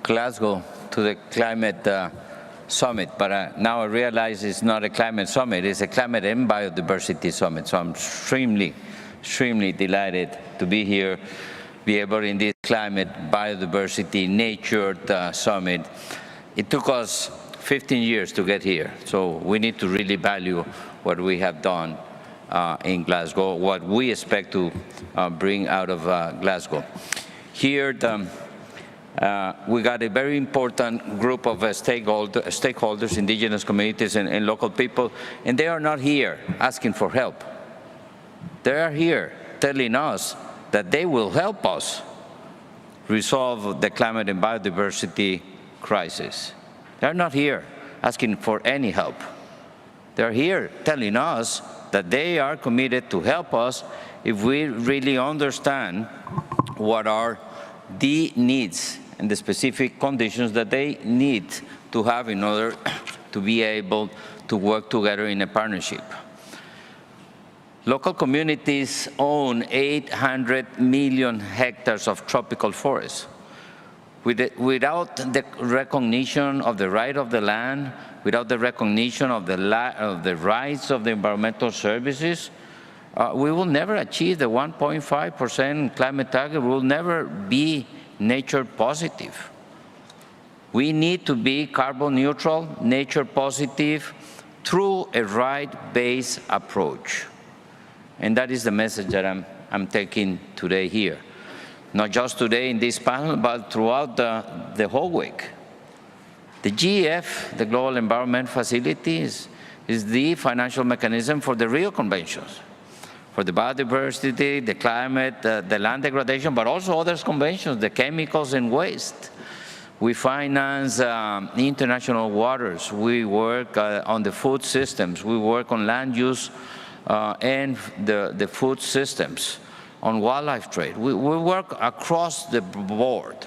Glasgow to the climate summit, but now I realize it's not a climate summit, it's a climate and biodiversity summit. So I'm extremely delighted to be here, be able in this climate, biodiversity, nature summit. It took us 15 years to get here, so we need to really value what we have done in Glasgow, what we expect to bring out of Glasgow. Here, we got a very important group of stakeholders, indigenous communities and local people, and they are not here asking for help. They are here telling us that they will help us resolve the climate and biodiversity crisis. They're not here asking for any help. They're here telling us that they are committed to help us if we really understand what are the needs and the specific conditions that they need to have in order to be able to work together in a partnership. Local communities own 800 million hectares of tropical forests. Without the recognition of the right of the land, without the recognition of the rights of the environmental services, we will never achieve the 1.5% climate target. We will never be nature positive. We need to be carbon neutral, nature positive, through a right-based approach. And that is the message that I'm taking today here. Not just today in this panel, but throughout the whole week. The GEF, the Global Environment Facility, is the financial mechanism for the Rio Conventions, for the biodiversity, the climate, the land degradation, but also other conventions, the chemicals and waste. We finance international waters. We work on the food systems. We work on land use and the food systems, on wildlife trade. We work across the board.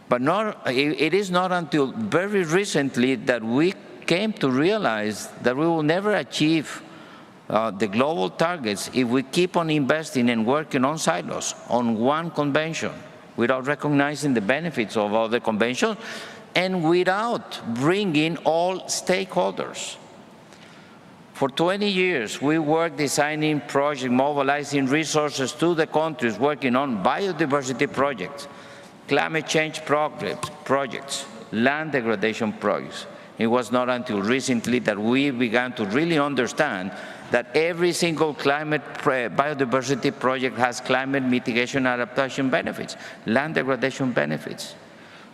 But it is not until very recently that we came to realize that we will never achieve the global targets if we keep on investing and working on silos, on one convention, without recognizing the benefits of other conventions and without bringing all stakeholders. For 20 years, we worked designing projects, mobilizing resources to the countries working on biodiversity projects, climate change projects, land degradation projects. It was not until recently that we began to really understand that every single climate biodiversity project has climate mitigation adaptation benefits, land degradation benefits.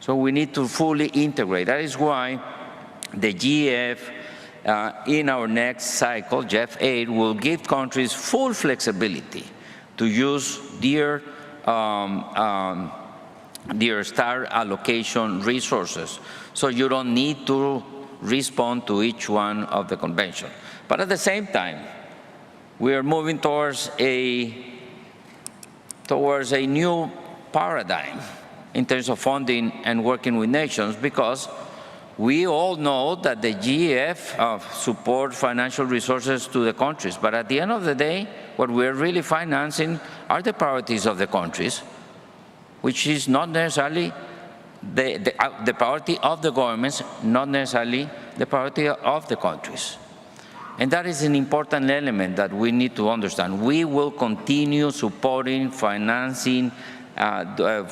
So we need to fully integrate. That is why the GEF in our next cycle, GEF 8, will give countries full flexibility to use their star allocation resources. So you don't need to respond to each one of the convention. But at the same time, we are moving towards a new paradigm in terms of funding and working with nations, because we all know that the GEF support financial resources to the countries. But at the end of the day, what we're really financing are the priorities of the countries, which is not necessarily the priority of the governments, not necessarily the priority of the countries. And that is an important element that we need to understand. We will continue supporting, financing,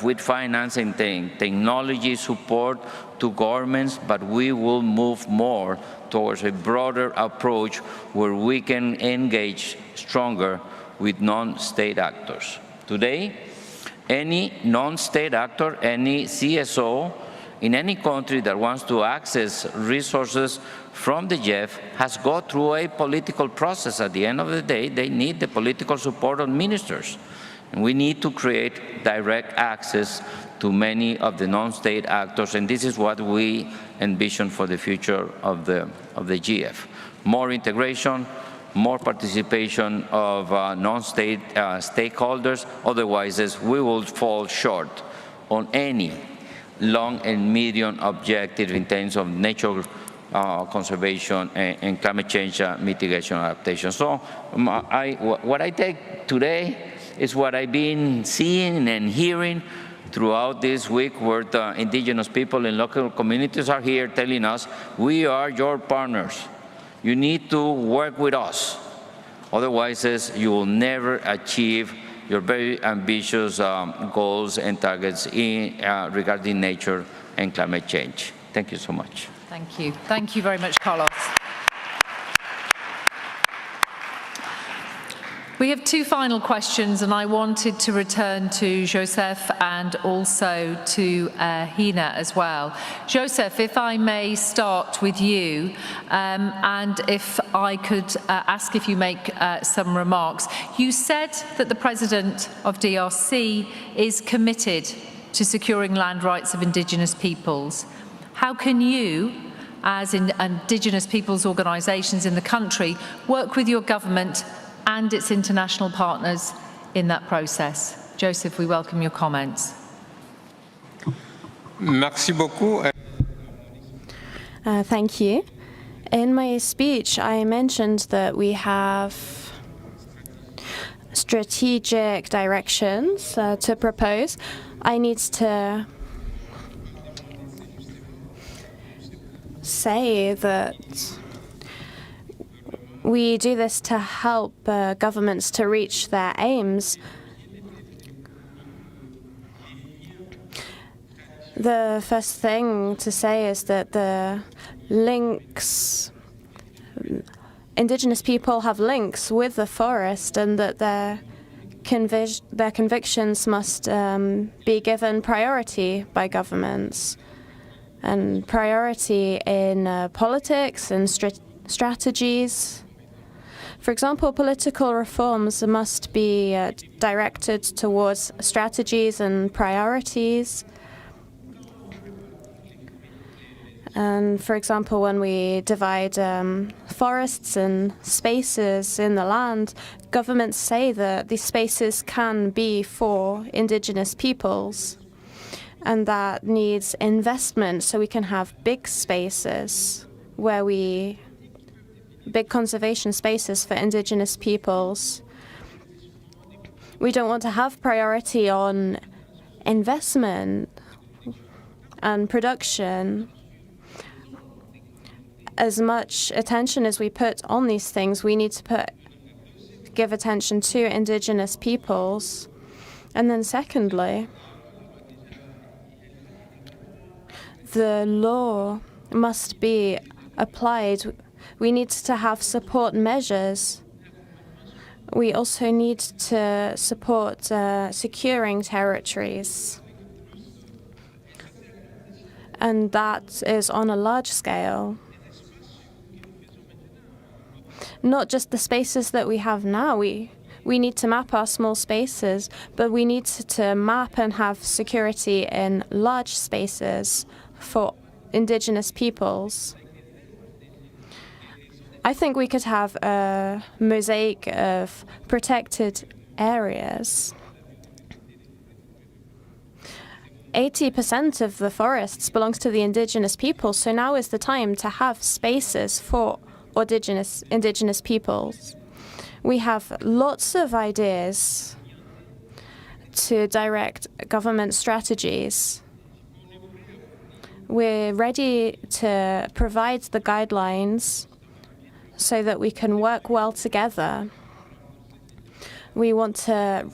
with financing technology support to governments, but we will move more towards a broader approach where we can engage stronger with non-state actors. Today, any non-state actor, any CSO in any country that wants to access resources from the GEF has gone through a political process. At the end of the day, they need the political support of ministers. And we need to create direct access to many of the non-state actors, and this is what we envision for the future of the GEF. More integration, more participation of non-state stakeholders, otherwise we will fall short on any long and medium objective in terms of nature conservation and climate change mitigation adaptation. So what I take today is what I've been seeing and hearing throughout this week, where the indigenous people and local communities are here telling us, we are your partners. You need to work with us. Otherwise, you will never achieve your very ambitious goals and targets regarding nature and climate change. Thank you so much. Thank you. Thank you very much, Carlos. We have two final questions, and I wanted to return to Joseph and also to Hina as well. Joseph, if I may start with you, and if I could ask if you make some remarks. You said that the President of DRC is committed to securing land rights of indigenous peoples. How can you, as indigenous peoples organisations in the country, work with your government and its international partners in that process? Joseph, we welcome your comments. Merci beaucoup. Thank you. In my speech, I mentioned that we have strategic directions to propose. I need to say that we do this to help governments to reach their aims. The first thing to say is that the links, indigenous people have links with the forest, and that their convictions must be given priority by governments, and priority in politics and strategies. For example, political reforms must be directed towards strategies and priorities. And for example, when we divide forests and spaces in the land, governments say that these spaces can be for indigenous peoples. And that needs investment so we can have big spaces where big conservation spaces for indigenous peoples. We don't want to have priority on investment and production. As much attention as we put on these things, we need to give attention to indigenous peoples. And then secondly, the law must be applied. We need to have support measures. We also need to support securing territories. And that is on a large scale. Not just the spaces that we have now. We need to map our small spaces, but we need to map and have security in large spaces for indigenous peoples. I think we could have a mosaic of protected areas. 80% of the forests belongs to the indigenous people, so now is the time to have spaces for indigenous peoples. We have lots of ideas to direct government strategies. We're ready to provide the guidelines so that we can work well together. We want to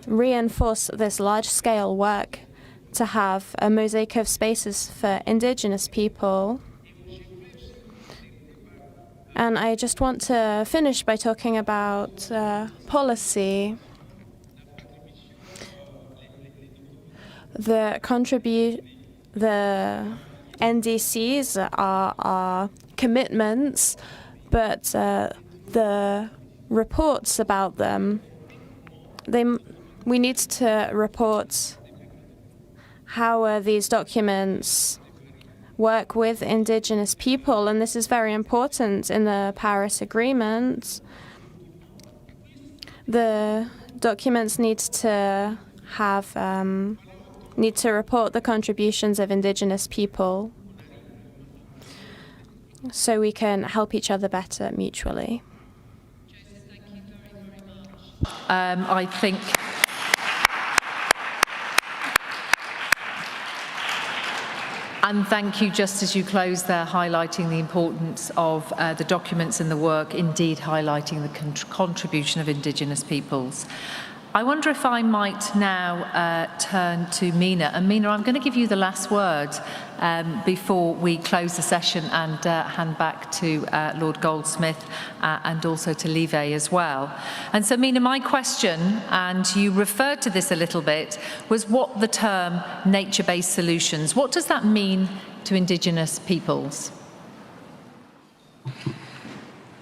reinforce this large-scale work to have a mosaic of spaces for indigenous people. And I just want to finish by talking about policy. The NDCs are commitments, but the reports about them, we need to report how these documents work with indigenous people, and this is very important in the Paris Agreement. The documents need to report the contributions of indigenous people so we can help each other better mutually. I think and thank you, just as you close there, highlighting the importance of the documents and the work, indeed highlighting the contribution of indigenous peoples. I wonder if I might now turn to Mina. And Mina, I'm going to give you the last word before we close the session and hand back to Lord Goldsmith and also to Levi as well. And so, Mina, my question, and you referred to this a little bit, was what the term nature-based solutions, what does that mean to indigenous peoples?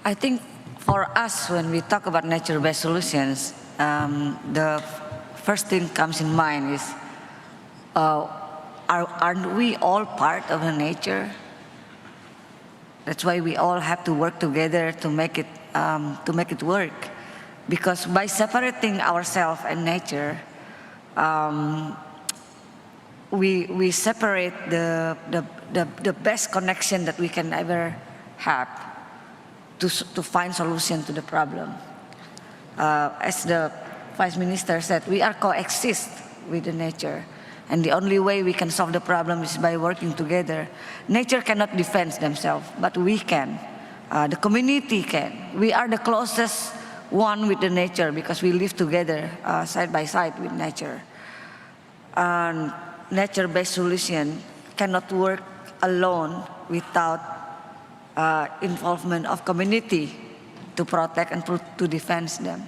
I think for us, when we talk about nature-based solutions, the first thing comes in mind is, aren't we all part of the nature? That's why we all have to work together to make it work. Because by separating ourselves and nature, we separate the best connection that we can ever have to find solution to the problem. As the Vice Minister said, we are coexist with the nature. And the only way we can solve the problem is by working together. Nature cannot defend themselves, but we can. The community can. We are the closest one with the nature because we live together side by side with nature. And nature-based solution cannot work alone without involvement of community to protect and to defend them.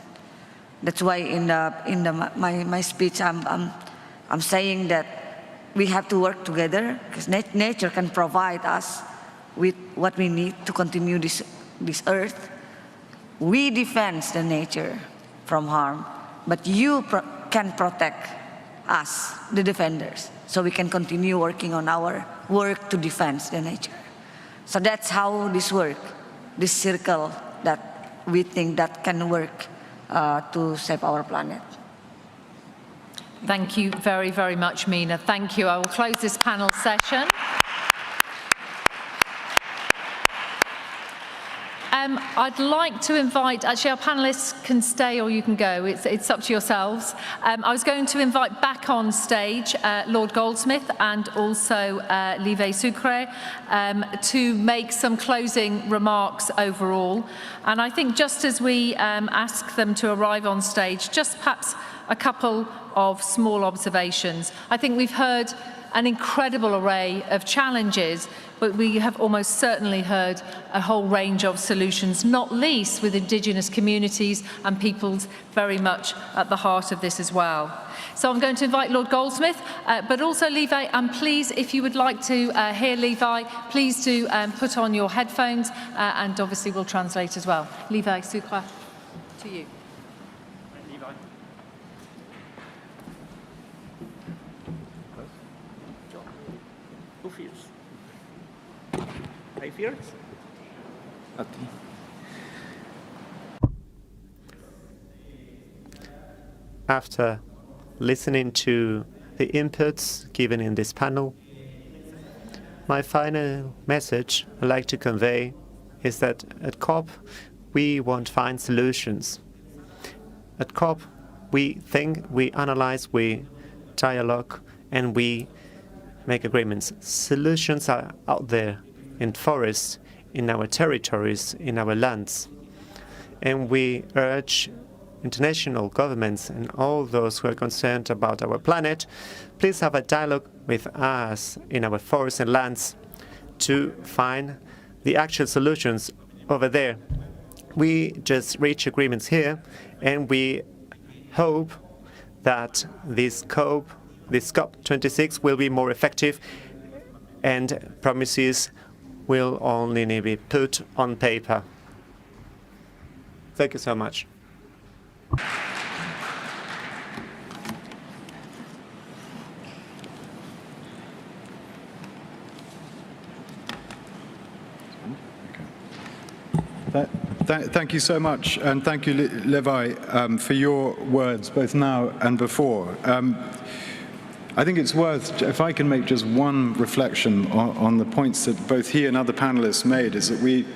That's why in my speech I'm saying that we have to work together because nature can provide us with what we need to continue this earth. We defend the nature from harm, but you can protect us, the defenders. so we can continue working on our work to defend the nature. So that's how this works, this circle that we think that can work to save our planet. Thank you very, very much, Mina. Thank you. I will close this panel session. I'd like to invite, actually our panelists can stay or you can go, it's up to yourselves. I was going to invite back on stage Lord Goldsmith and also Levi Sucre to make some closing remarks overall. And I think just as we ask them to arrive on stage, just perhaps a couple of small observations. I think we've heard an incredible array of challenges, but we have almost certainly heard a whole range of solutions, not least with Indigenous communities and peoples very much at the heart of this as well. So I'm going to invite Lord Goldsmith, but also Levi, and please, if you would like to hear Levi, please do put on your headphones, and obviously we'll translate as well. Levi Sucre, to you. Okay. After listening to the inputs given in this panel, my final message I'd like to convey is that at COP, we won't find solutions. At COP, we think, we analyze, we dialogue, and we make agreements. Solutions are out there in forests, in our territories, in our lands. And we urge international governments and all those who are concerned about our planet, please have a dialogue with us in our forests and lands to find the actual solutions over there. We just reach agreements here, and we hope that this COP26 will be more effective, and promises will only be put on paper. Thank you so much. Thank you so much, and thank you, Levi, for your words, both now and before. I think it's worth, if I can make just one reflection on the points that both he and other panelists made, is that we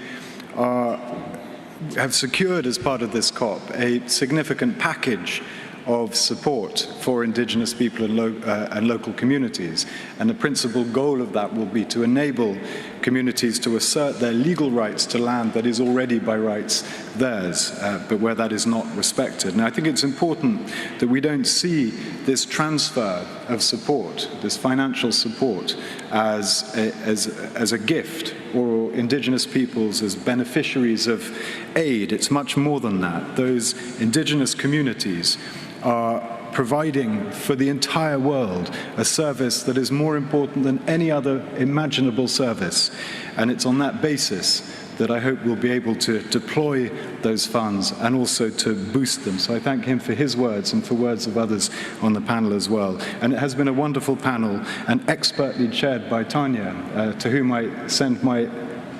have secured as part of this COP a significant package of support for Indigenous people and local communities. And the principal goal of that will be to enable communities to assert their legal rights to land that is already by rights theirs, but where that is not respected. And I think it's important that we don't see this transfer of support, this financial support, as a gift, or Indigenous peoples as beneficiaries of aid. It's much more than that. Those Indigenous communities are providing for the entire world a service that is more important than any other imaginable service. And it's on that basis that I hope we'll be able to deploy those funds and also to boost them. So I thank him for his words and for words of others on the panel as well. And it has been a wonderful panel, and expertly chaired by Tanya, to whom I send my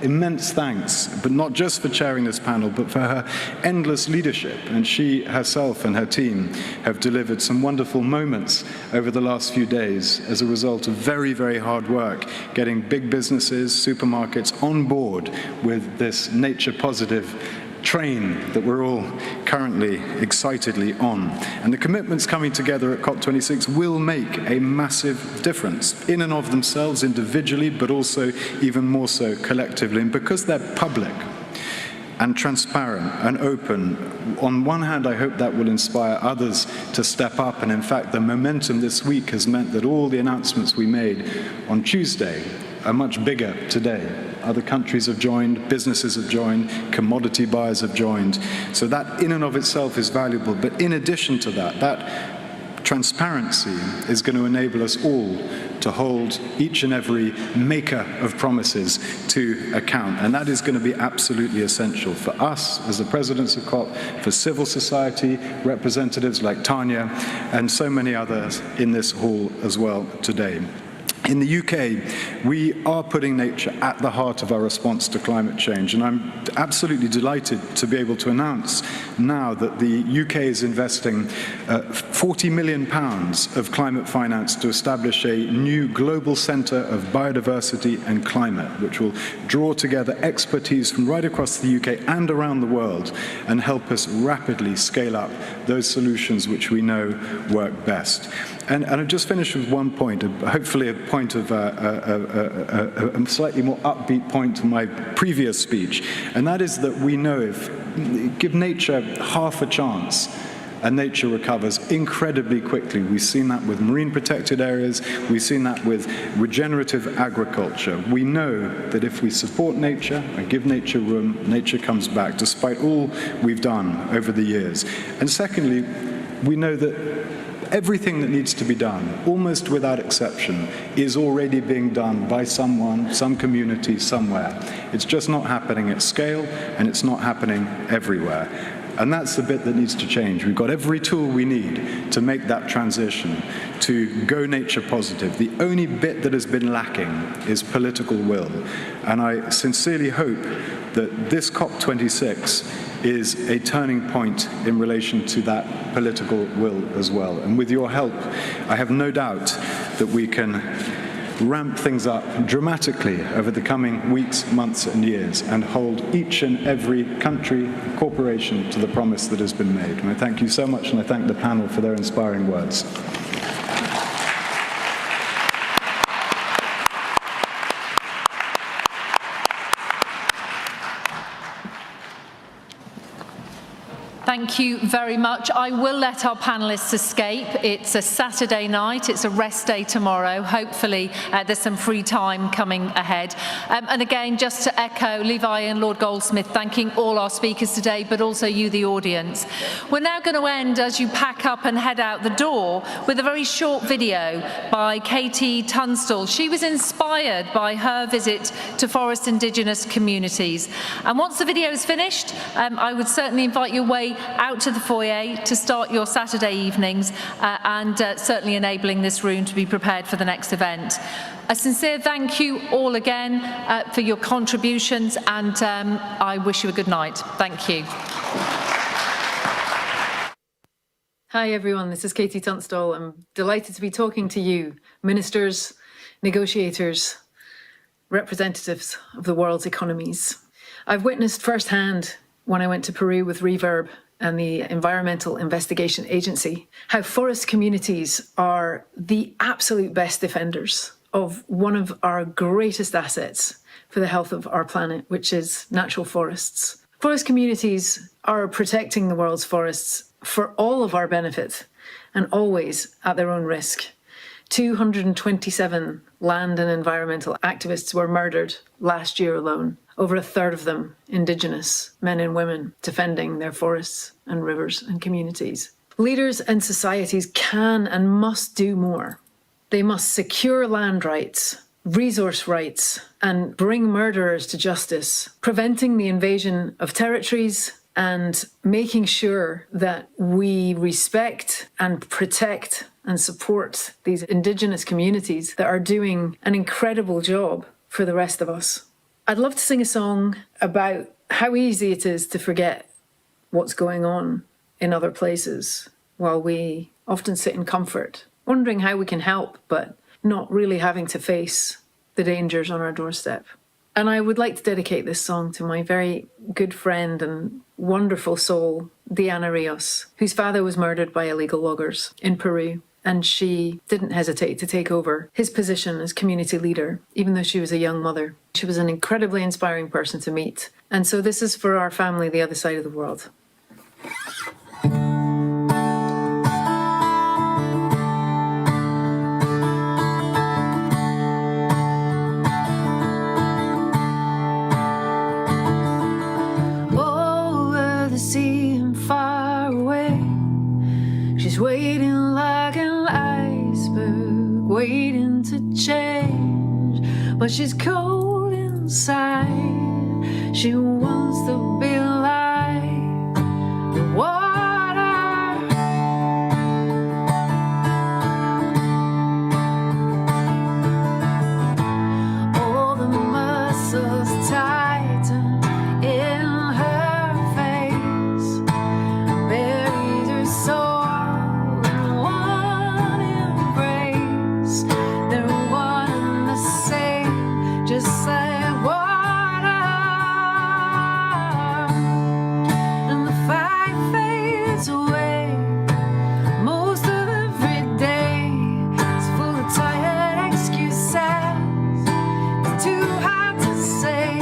immense thanks, but not just for chairing this panel, but for her endless leadership. And she herself and her team have delivered some wonderful moments over the last few days as a result of very, very hard work, getting big businesses, supermarkets on board with this nature-positive train that we're all currently excitedly on. And the commitments coming together at COP26 will make a massive difference in and of themselves individually, but also even more so collectively. And because they're public and transparent and open, on one hand, I hope that will inspire others to step up. And in fact, the momentum this week has meant that all the announcements we made on Tuesday are much bigger today. Other countries have joined, businesses have joined, commodity buyers have joined. So that in and of itself is valuable. But in addition to that, that Transparency is going to enable us all to hold each and every maker of promises to account. And that is going to be absolutely essential for us as the presidents of COP, for civil society representatives like Tanya, and so many others in this hall as well today. In the UK, we are putting nature at the heart of our response to climate change, and I'm absolutely delighted to be able to announce now that the UK is investing £40 million of climate finance to establish a new global centre of biodiversity and climate, which will draw together expertise from right across the UK and around the world and help us rapidly scale up those solutions which we know work best. And I'll just finish with one point, hopefully a point of a slightly more upbeat point to my previous speech, and that is that we know if give nature half a chance, and nature recovers incredibly quickly. We've seen that with marine protected areas. We've seen that with regenerative agriculture. We know that if we support nature and give nature room, nature comes back, despite all we've done over the years. And secondly, we know that everything that needs to be done, almost without exception, is already being done by someone, some community, somewhere. It's just not happening at scale, and it's not happening everywhere. And that's the bit that needs to change. We've got every tool we need to make that transition, to go nature positive. The only bit that has been lacking is political will. And I sincerely hope that this COP26 is a turning point in relation to that political will as well. And with your help, I have no doubt that we can ramp things up dramatically over the coming weeks, months, and years, and hold each and every country, corporation to the promise that has been made. And I thank you so much, and I thank the panel for their inspiring words. Thank you very much. I will let our panellists escape. It's a Saturday night. It's a rest day tomorrow. Hopefully there's some free time coming ahead. And again, just to echo Levi and Lord Goldsmith, thanking all our speakers today, but also you, the audience. We're now going to end, as you pack up and head out the door, with a very short video by Katie Tunstall. She was inspired by her visit to forest indigenous communities. And once the video is finished, I would certainly invite you away out to the foyer to start your Saturday evenings and certainly enabling this room to be prepared for the next event. A sincere thank you all again for your contributions, and I wish you a good night. Thank you. Hi everyone, this is Katie Tunstall. I'm delighted to be talking to you, ministers, negotiators, representatives of the world's economies. I've witnessed firsthand when I went to Peru with Reverb and the Environmental Investigation Agency, how forest communities are the absolute best defenders of one of our greatest assets for the health of our planet, which is natural forests. Forest communities are protecting the world's forests for all of our benefit and always at their own risk. 227 land and environmental activists were murdered last year alone. Over a third of them Indigenous men and women defending their forests and rivers and communities. Leaders and societies can and must do more. They must secure land rights, resource rights, and bring murderers to justice, preventing the invasion of territories and making sure that we respect and protect and support these Indigenous communities that are doing an incredible job for the rest of us. I'd love to sing a song about how easy it is to forget what's going on in other places while we often sit in comfort, wondering how we can help, but not really having to face the dangers on our doorstep. And I would like to dedicate this song to my very good friend and wonderful soul, Diana Rios, whose father was murdered by illegal loggers in Peru. And she didn't hesitate to take over his position as community leader, even though she was a young mother. She was an incredibly inspiring person to meet. And so this is for our family the other side of the world. Over the sea and far away, She's waiting like an iceberg, waiting to change, but she's cold inside. She wants to be like the water. All the muscles tighten in her face, buried her soul in one embrace. They're one and the same, just like water. And the fight fades away. Most of every day is full of tired excuses. It's too hard to say.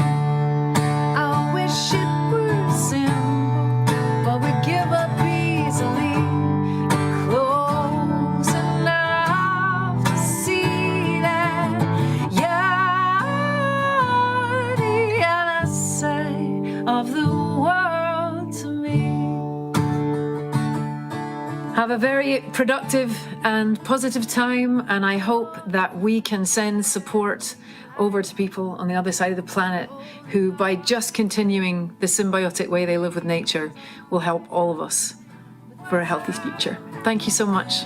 I wish it were simple, but we give up easily. You're close enough to see that you're the other side of the world to me. Have a very productive and positive time, and I hope that we can send support over to people on the other side of the planet who, by just continuing the symbiotic way they live with nature, will help all of us for a healthy future. Thank you so much.